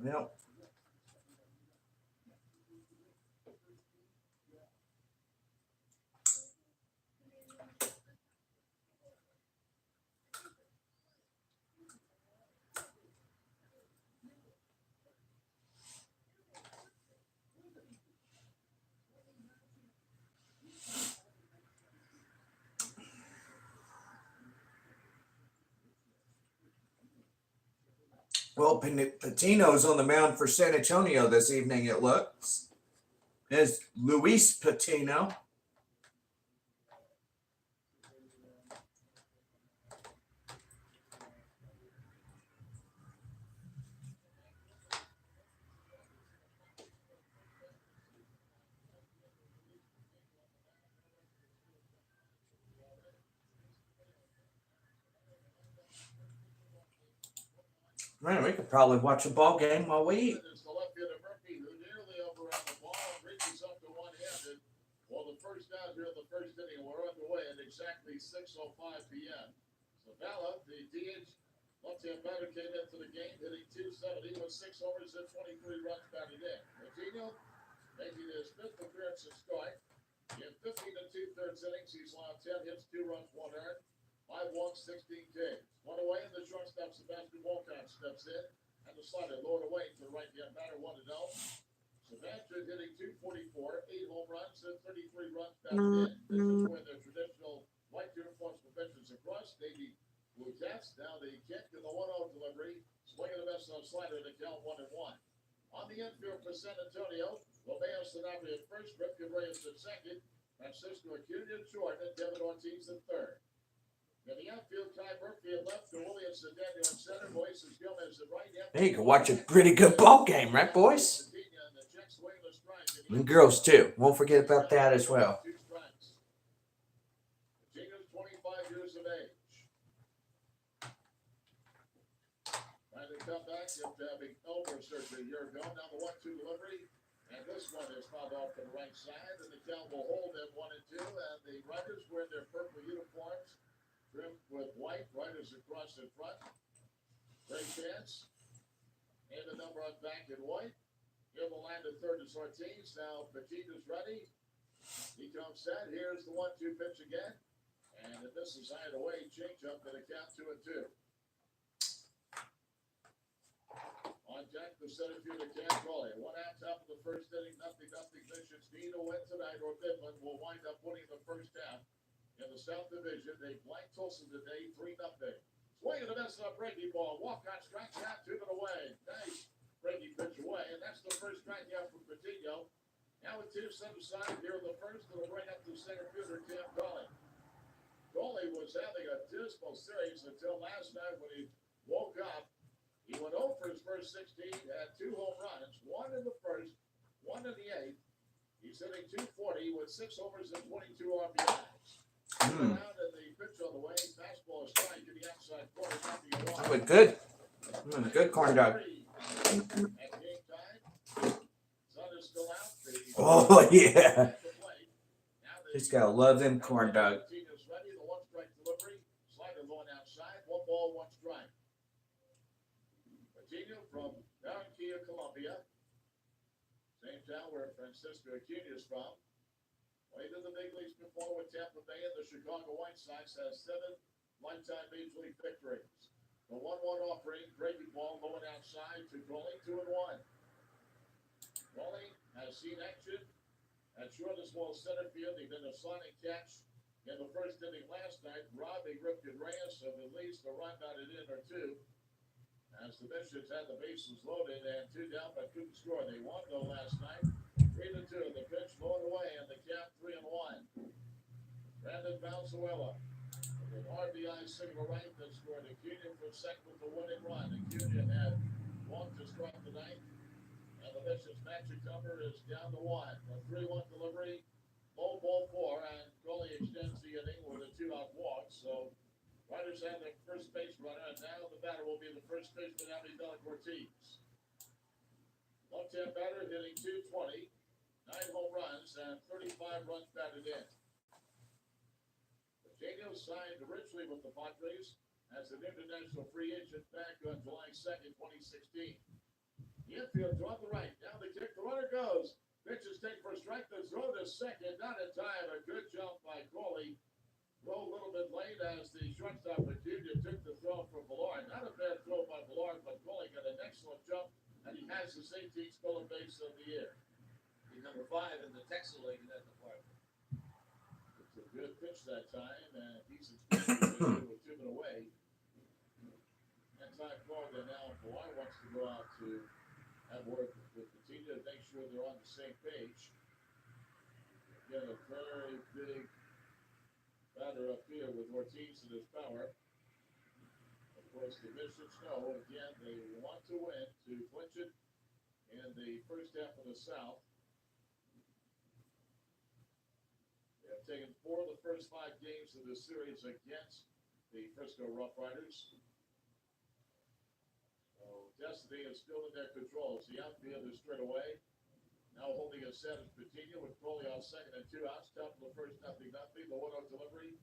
Well, Well, Patino's on the mound for San Antonio this evening, it looks. There's Luis Patino. Man, we could probably watch a ball game while we eat. It's the left fielder Murphy who nearly overran the ball and reaches up to one-handed. Well, the first out here in the first inning, we're underway at exactly 6:05 p.m. Zavala, the DH left-hand batter, came into the game hitting .270 with 6 homers and 23 runs batted in. Coutinho making his 5th appearance at start. In 15 and 2/3 innings, he's allowed 10 hits, 2 runs, 1 earned, 5 walks, 16 Ks. One away, and the shortstop Sebastian Walcott steps in, and the slider lowered away to the right-hand batter, 1-0. Sebastian hitting .244, 8 home runs, and 33 runs batted in. This is where the traditional white uniforms for pitchers across, navy blue caps. Now the kick and the 1-0 delivery, swinging the best on slider to count 1-1. On the infield for San Antonio, Romeo Sanabria at first, Ripken Reyes at second, Francisco Acuna at short, and Devin Ortiz at third. In the outfield, Ty Murphy at left, Williams and Daniel at center, Moises Gomez at right. Hey, you can watch a pretty good ball game, right, boys? And girls, too. Won't forget about that as well. Gino's 25 years of age. Trying to come back after having elbow surgery a year ago. Now the 1-2 delivery. And this one is fouled off to the right side. And the count will hold at 1-2. And the Riders wear their purple uniforms, trimmed with white. Riders across in front. Great chance. And the number on back in white. In the line to third is Ortiz. Now Patino's ready. He comes set. Here's the 1-2 pitch again. And if this is high away, change up to the count 2-2. On deck, the center fielder Cam Crawley. 1 out top of the first inning. Nothing. Missions need a win tonight, or Midland will wind up winning the first half. In the South Division, they blanked Tulsa today, 3-0. Swing of the miss on a breaking ball. Walcott strikes out, 2 away. Nice breaking pitch away, and that's the first strikeout from Patino. Now with 2 set aside here in the first, it'll bring up the center fielder Cam Crawley. Crawley was having a dismal series until last night when he woke up. He went 0 for his first 16, had 2 home runs, 1 in the first, 1 in the 8th. He's hitting .240 with 6 homers and 22 RBIs. Out and the pitch on the way, fastball is strike to the outside corner. That was good. Good corn dog. At game time, sun is still out. Oh, yeah. Just gotta love them corn dogs. Patino's ready, the 1-strike delivery. Slider going outside, 1 ball, 1 strike. Patino from Barranquilla, Colombia. Same town where Francisco Acuna is from. Played in the big leagues before with Tampa Bay, and the Chicago White Sox has 7 lifetime Major League victories. The 1-1 offering, breaking ball going outside to Crawley, 2-1. Crawley has seen action at short as well center field. He did a sonic catch in the first inning last night, robbing Ripken Reyes of at least a run batted in or 2. As the Missions had the bases loaded and 2 down, but couldn't score. They won though last night, 3-2. The pitch lowered away, and the count 3-1. Brandon Valenzuela, an RBI single right that scored. Acuna from second with the winning run. Acuna had 1 to start the ninth, and the Missions magic number is down to 1. A 3-1 delivery, low ball 4, and Crawley extends the inning with a 2-out walk. So Riders have their first base runner, and now the batter will be the first baseman, Abidel Ortiz. Left-hand batter hitting .220, 9 home runs, and 35 runs batted in. Patino signed originally with the Padres as an international free agent back on July 2nd, 2016. The infield to on the right. Now the kick. The runner goes. Pitches take for a strike. The throw to second. number 5 in the Texas League in that department. It's a good pitch that time, and decent speed with 2 men away. And time called, and now Boy wants to go out to have word with Patino to make sure they're on the same page. Again, a very big batter up here with Ortiz in his power. Of course, the Mystics know, again, they want to win to clinch it in the first half of the South. They have taken 4 of the first 5 games of the series against the Frisco Rough Riders. So destiny is still in their control. It's the outfield is straight away. Now holding a set is Patino with Crowley on second and 2 outs. Top of the first, 0-0. The 1-0 delivery.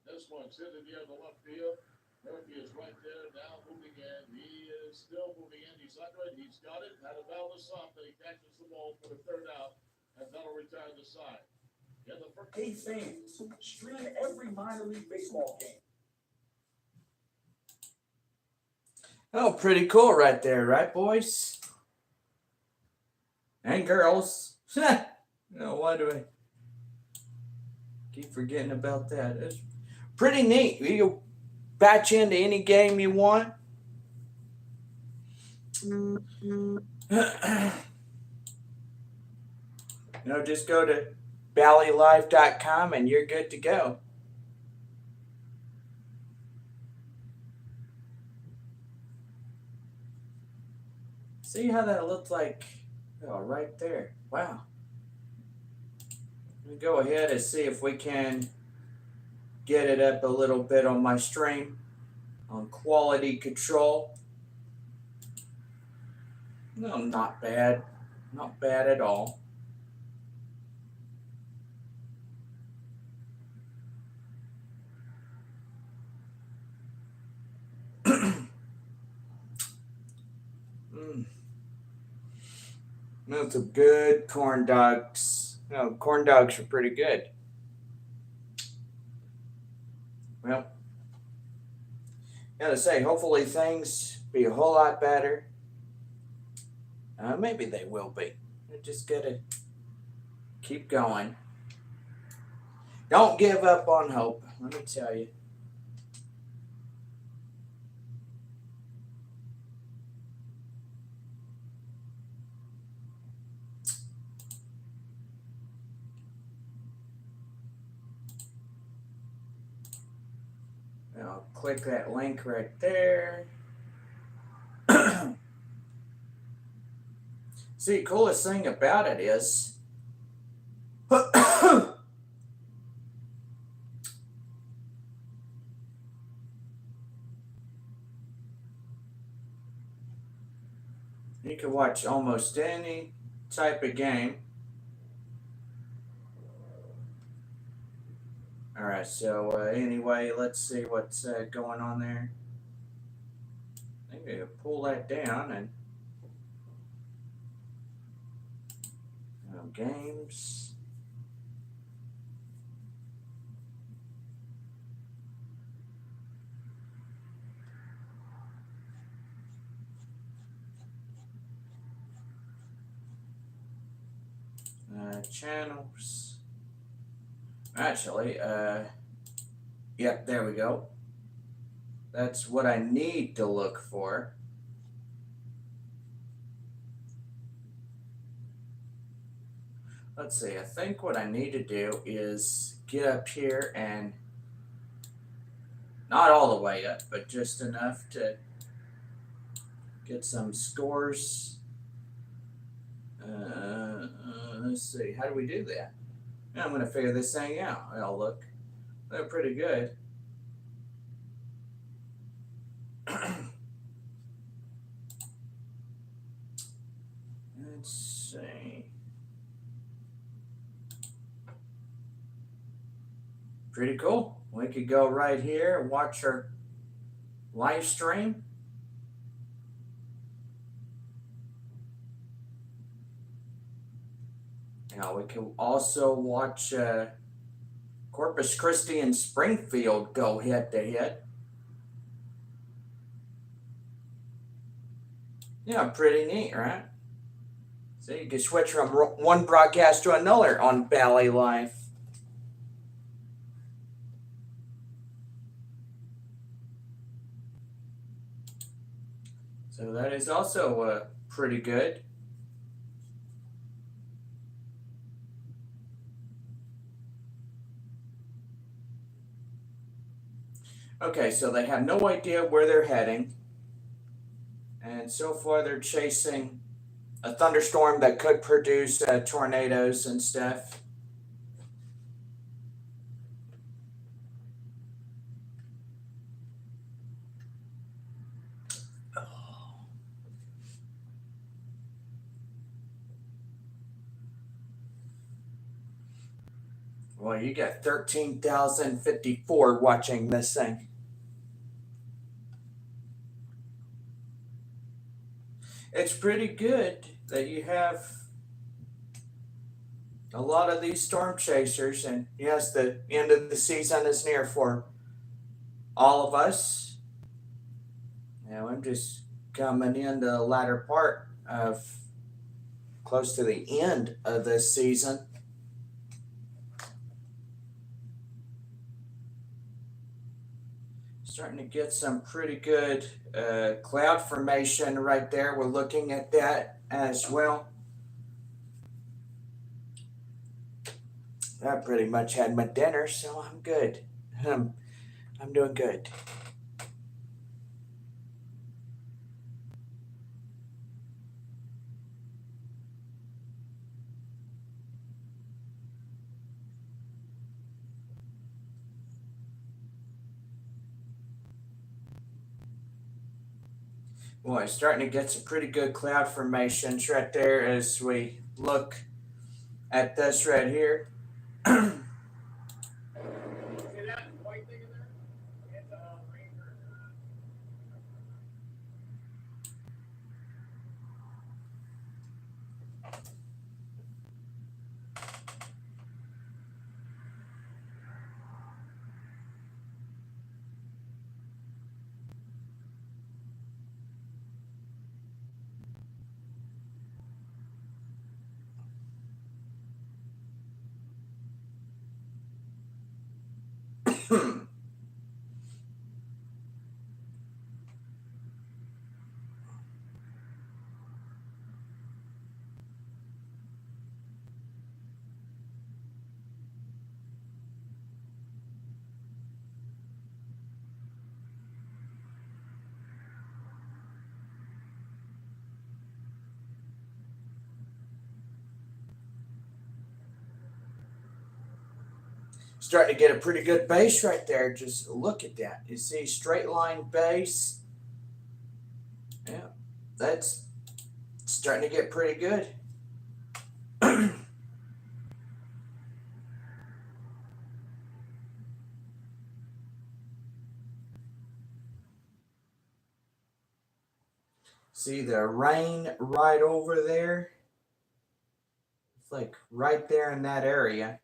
This one's in the air to left field. Murphy is right there, now moving in. He is still moving in. He's under it. He's got it. Had a foul to soft, but he catches the ball for the 3rd out, and that'll retire the side. In the first. Hey fans, stream every minor league baseball game. Oh, pretty cool right there, right, boys? And girls. Why do I keep forgetting about that? It's pretty neat. You batch into any game you want. Just go to valleylife.com and you're good to go. See how that looks like? Oh, right there. Wow. Let me go ahead and see if we can get it up a little bit on my stream on quality control. No, not bad. Not bad at all. That's some good corn dogs. Corn dogs are pretty good. Well, gotta say, hopefully things be a whole lot better. Maybe they will be. We just gotta keep going. Don't give up on hope, let me tell you. I'll click that link right there. See, the coolest thing about it is you can watch almost any type of game. All right, so anyway, let's see what's going on there. I think I pull that down and games. Channels. Actually, yep, there we go. That's what I need to look for. Let's see, I think what I need to do is get up here and not all the way up, but just enough to get some scores. Let's see, how do we do that? I'm going to figure this thing out. Oh, look, they're pretty good. Let's see. Pretty cool. We could go right here and watch our live stream. Now we can also watch Corpus Christi and Springfield go head to head. Yeah, pretty neat, right? So you can switch from one broadcast to another on Valley Life. So that is also pretty good. Okay, so they have no idea where they're heading. And so far they're chasing a thunderstorm that could produce tornadoes and stuff. Well, you got 13,054 watching this thing. It's pretty good that you have a lot of these storm chasers, and yes, the end of the season is near for all of us. Now I'm just coming in the latter part of close to the end of this season. Starting to get some pretty good cloud formation right there. We're looking at that as well. I pretty much had my dinner, so I'm good. I'm doing good. Boy, starting to get some pretty good cloud formations right there as we look at this right here. See that white thing in there? It's a Ranger. Starting to get a pretty good base right there. Just look at that. You see straight line base. Yeah, that's starting to get pretty good. See the rain right over there? It's like right there in that area.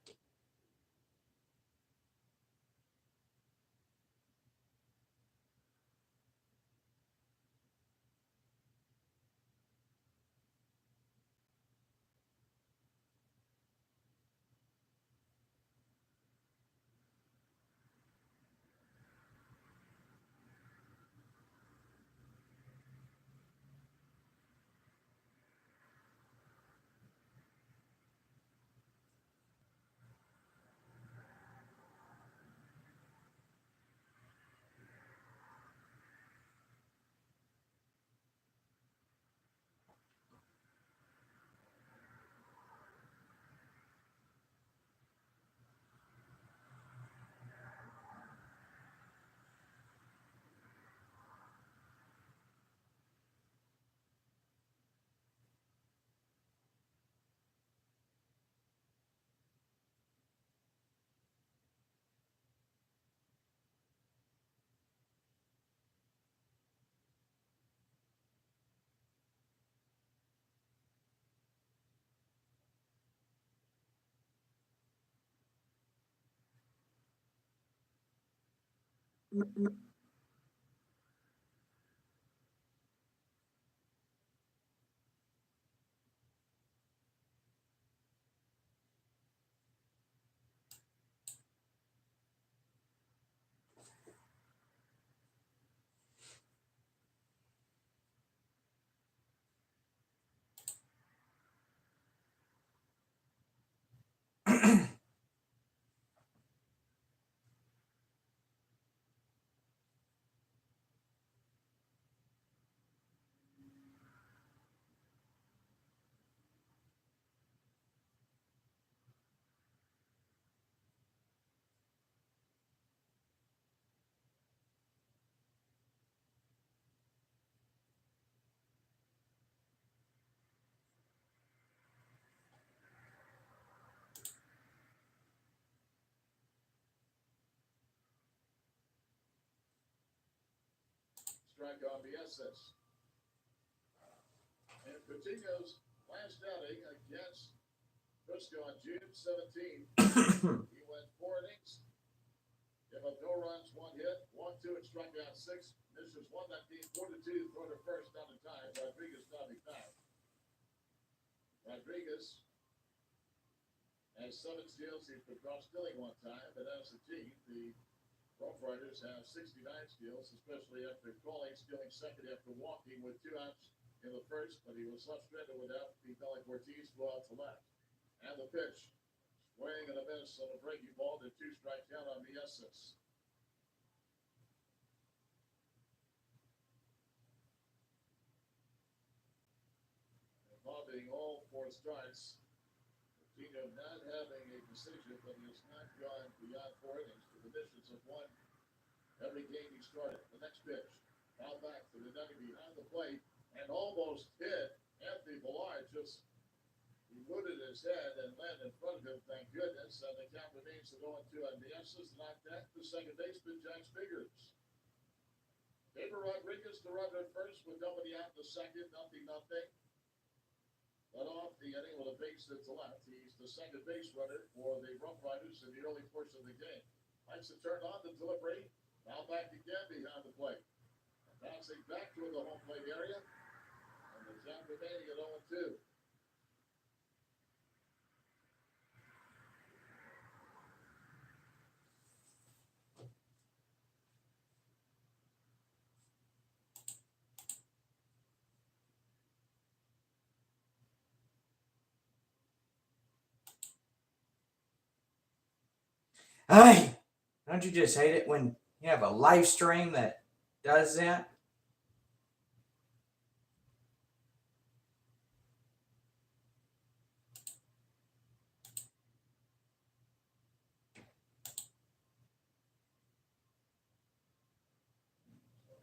strike on the SS. And Coutinho's last outing against Frisco on June 17th, he went 4 innings, gave up no runs, 1 hit, 1-2, and struck out 6. Misses 119, 4-2, throw to first down the time. Rodriguez diving back. Rodriguez has 7 steals. He's been caught stealing 1 time, but as a team, the Rough Riders have 69 steals, especially after calling stealing second after walking with 2 outs in the first, but he was left stranded without the Bellic Ortiz go out to left. And the pitch, swing and a miss on a breaking ball to 2 strikes out on the SS. Involving all 4 starts, Coutinho not having a decision, but he has not gone beyond 4 innings. The conditions have won every game he started. The next pitch, foul back to the dummy behind the plate, and almost hit Anthony Ballard. Just eluded his head and landed in front of him, thank goodness. And the count remains at 0-2 on the S's. Knocked back to second baseman Jack Spiggers. David Rodriguez to run at first with nobody out in the second, 0-0. Led off the inning with a base hit to left. He's the second base runner for the Rough Riders in the early portion of the game. Likes to turn on the delivery. Now back again behind the plate. Bouncing back toward the home plate area. And the count remaining at 0-2. Hey, don't you just hate it when you have a live stream that does that?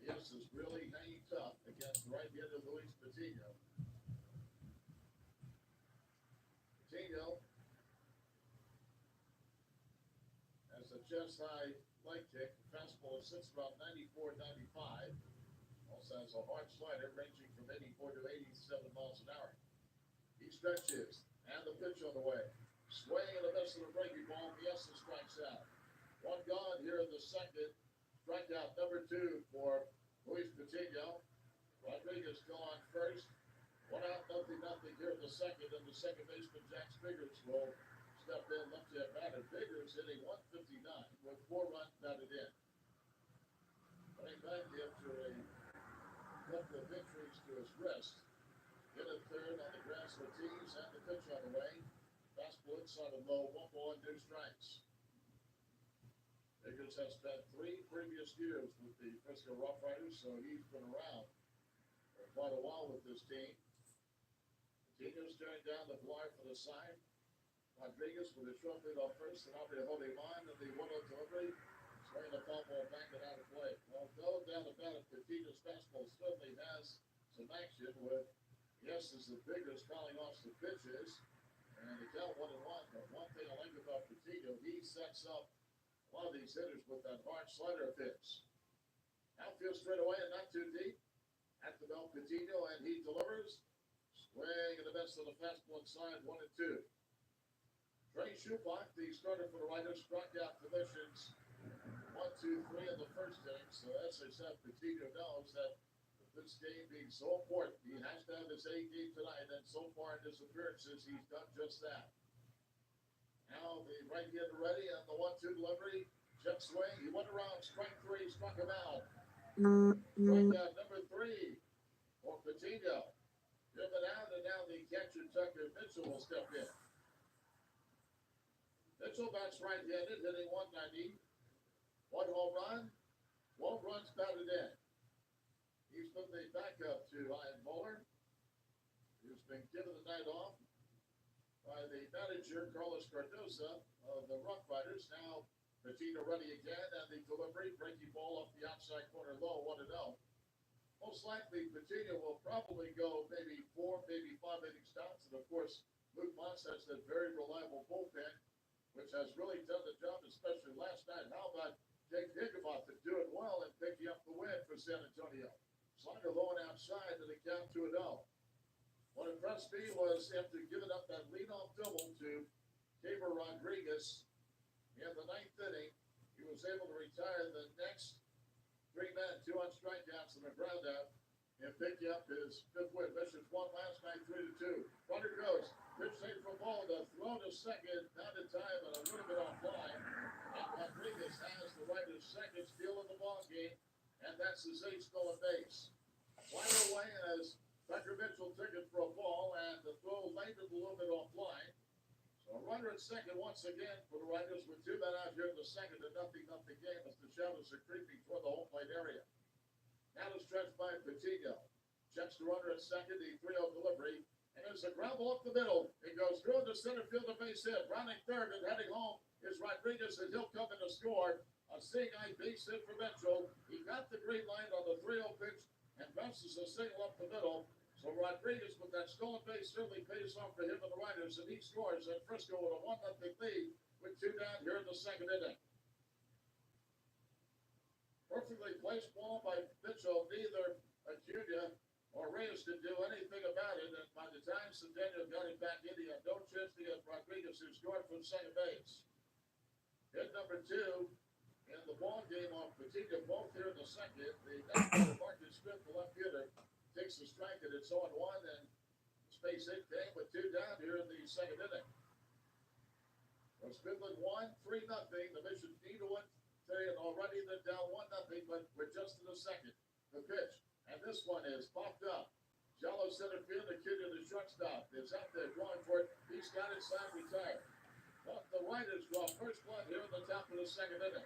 Yes, is really hanging tough against the right-handed Luis Patino. Patino has a chest-high leg kick. The fastball sits around 94, 95. Also has a hard slider ranging from 84 to 87 miles an hour. He stretches, and the pitch on the way. Swing and a miss of the breaking ball. Biesa strikes out. 1 gone here in the second. Strikeout number 2 for Luis Patino. Rodriguez still on first. 1 out, 0-0 here in the second. And the second baseman, Jack Spiggers, will step in, left-hand batter. Biggers hitting 159 with 4 runs batted in. Running back after a couple of injuries to his wrist. Hit a third on the grass Ortiz and the pitch on the way. Fastball inside of low, 1 ball and 2 strikes. Biggers has spent 3 previous years with the Frisco Rough Riders, so he's been around for quite a while with this team. Coutinho's staring down the flyer for the side. Rodriguez with a short lead off first, and Aubrey holding on, and the 1-0 delivery. Swinging the foul ball back and out of play. Well, go down the bat of Coutinho's fastball certainly has some action with, yes, is the Biggers fouling off some pitches, and the count 1-1. But one thing I like about Coutinho, he sets up a lot of these hitters with that hard slider of his. Outfield straight away and not too deep. At the belt, Coutinho, and he delivers. Swing and the best of the fastball inside, 1-2. Trey Schupach, the starter for the Riders, struck out commissions 1, 2, 3 in the first inning. So as I said, Coutinho knows that with this game being so important, he has to have his A game tonight, and so far in his appearances, he's done just that. Now the right-hander ready on the 1-2 delivery. Jet swing. He went around, strike 3, struck him out. Strikeout number 3 for Coutinho. Driven out, and now the catcher Tucker Mitchell will step in. Mitchell bats right-handed, hitting 190. 1 home run, 12 runs batted in. He's been the backup to Ian Muller, who's been given the night off by the manager, Carlos Cardoza, of the Rough Riders. Now, Patino ready again, and the delivery, breaking ball off the outside corner low, 1-0. Most likely, Patino will probably go maybe 4, maybe 5 innings down. And of course, Luke Moss has that very reliable bullpen, which has really done the job, especially last night. How about Jake Higginbotham doing well and picking up the win for San Antonio. Slugger low and outside to the count 2-0. What impressed me was after giving up that leadoff double to Gabriel Rodriguez in the ninth inning, he was able to retire the next 3 men, 2 on strikeouts and a ground out, and picking up his 5th win. Missions won last night 3-2. Runner goes. Pitch safe for ball to throw to second, down to time and a little bit offline. And Rodriguez has the right to second, stealing the ball game, and that's his 8th stolen base. Flying away as Tucker Mitchell took it for a ball, and the throw landed a little bit offline. So a runner at second once again for the Riders with 2 men out here in the second, and nothing game as the shadows are creeping toward the home plate area. Now the stretch by Patino. Checks the runner at second, the 3-0 delivery. And there's a ground ball up the middle. It goes through the center field, a base hit. Rounding third and heading home is Rodriguez, and he'll come in to score. A seeing eye base hit for Mitchell. He got the green light on the 3-0 pitch and bounces a single up the middle. So Rodriguez with that stolen base certainly pays off for him and the Riders, and he scores. And Frisco with a 1-0 lead with 2 down here in the second inning. Perfectly placed ball by Mitchell. Neither Acuna or Reyes could do anything about it, and by the time Centennial got him back in, he had no chance to get Rodriguez, who scored from second base. Hit number 2 in the ball game off Patino, both here in the second. The next Marcus Smith, the left hitter, takes the strike, and it's 0-1, and space hit came with 2 down here in the second inning. Well, Midland won 3-0. The Mission need to win today, and already they're down 1-0, but we're just in the second. The pitch. And this one is popped up. Shallow center field, the kid in the shortstop is out there going for it. He's got it side retired. Well, the Riders draw first blood here in the top of the second inning.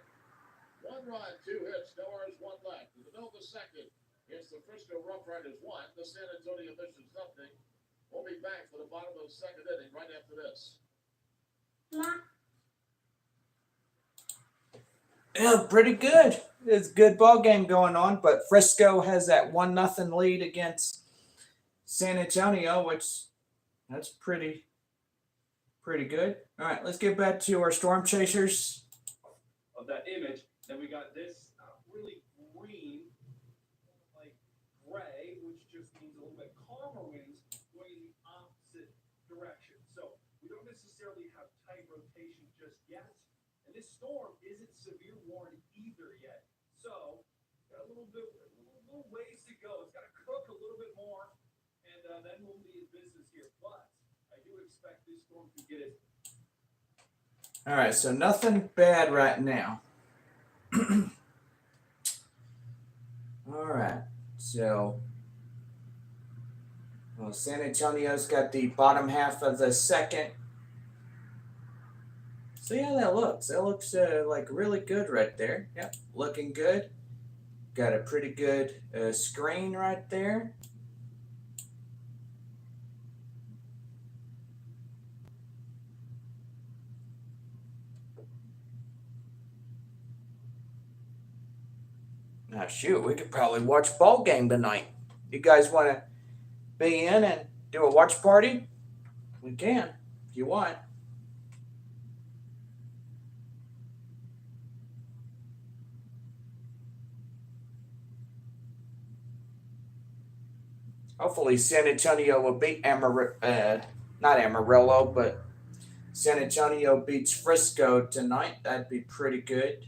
1 run, 2 hits, no errors, 1 left. In the middle of the second, it's the Frisco Rough Riders 1, the San Antonio Missions 0. We'll be back for the bottom of the second inning right after this. Yeah, pretty good. It's a good ball game going on, but Frisco has that 1-0 lead against San Antonio, which that's pretty good. All right, let's get back to our Storm Chasers. Of that image, then we got this really green, like gray, which just means a little bit calmer winds going in the opposite direction. So we don't necessarily have tight rotation just yet. And this storm isn't severe warned either yet. So, got a little ways to go. It's got to cook a little bit more, and then we'll be in business here. But I do expect this storm to get it. All right, so nothing bad right now. All right, so well, San Antonio's got the bottom half of the second. See how that looks. That looks like really good right there. Yep, looking good. Got a pretty good screen right there. Now, shoot, we could probably watch ball game tonight. You guys want to be in and do a watch party? We can, if you want. Hopefully San Antonio will beat not Amarillo, but San Antonio beats Frisco tonight. That'd be pretty good.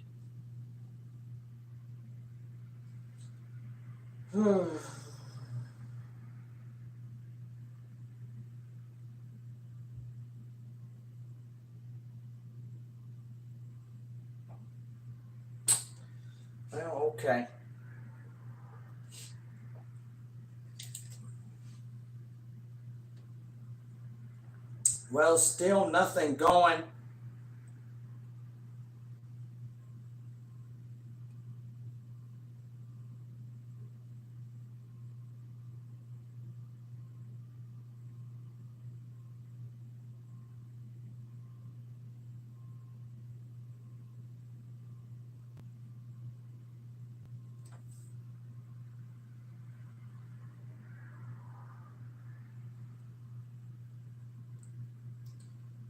Well, okay. Well, still nothing going.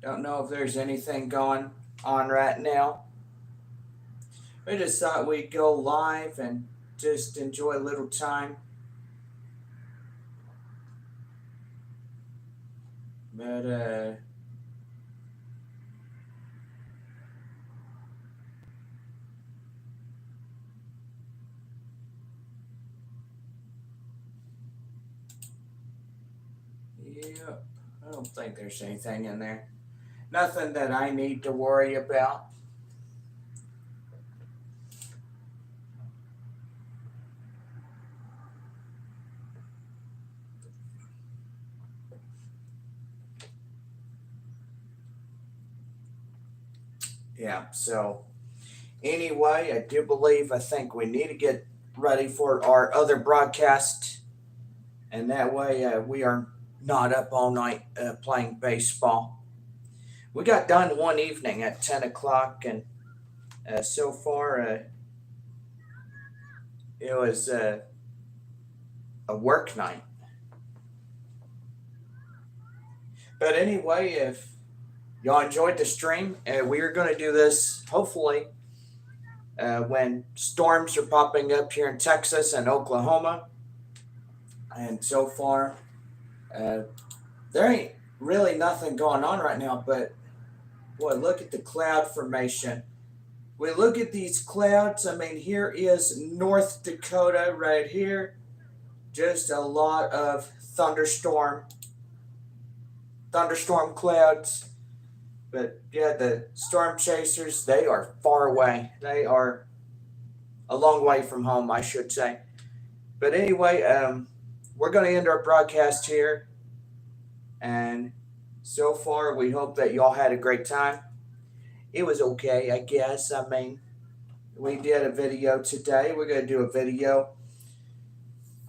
Don't know if there's anything going on right now. we just thought we'd go live and just enjoy a little time. But yep, I don't think there's anything in there. Nothing that I need to worry about. Yeah, so anyway, I think we need to get ready for our other broadcast, and that way we are not up all night playing baseball. We got done one evening at 10 o'clock, and so far it was a work night. But anyway, if y'all enjoyed the stream, we are going to do this hopefully when storms are popping up here in Texas and Oklahoma. And so far, there ain't really nothing going on right now, but boy, look at the cloud formation. We look at these clouds. I mean, here is North Dakota right here. Just a lot of thunderstorm clouds. But yeah, the storm chasers, they are far away. They are a long way from home, I should say. But anyway, we're going to end our broadcast here. And so far, we hope that y'all had a great time. It was okay, I guess. I mean, we did a video today. We're going to do a video.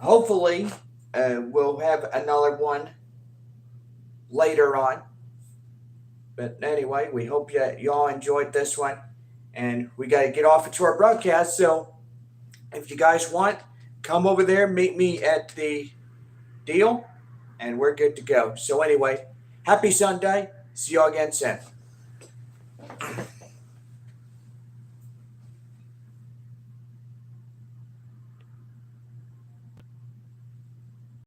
Hopefully, we'll have another one later on. But anyway, we hope y'all enjoyed this one. And we got to get off into our broadcast. So if you guys want, come over there, meet me at the deal, and we're good to go. So anyway, happy Sunday. See y'all again soon.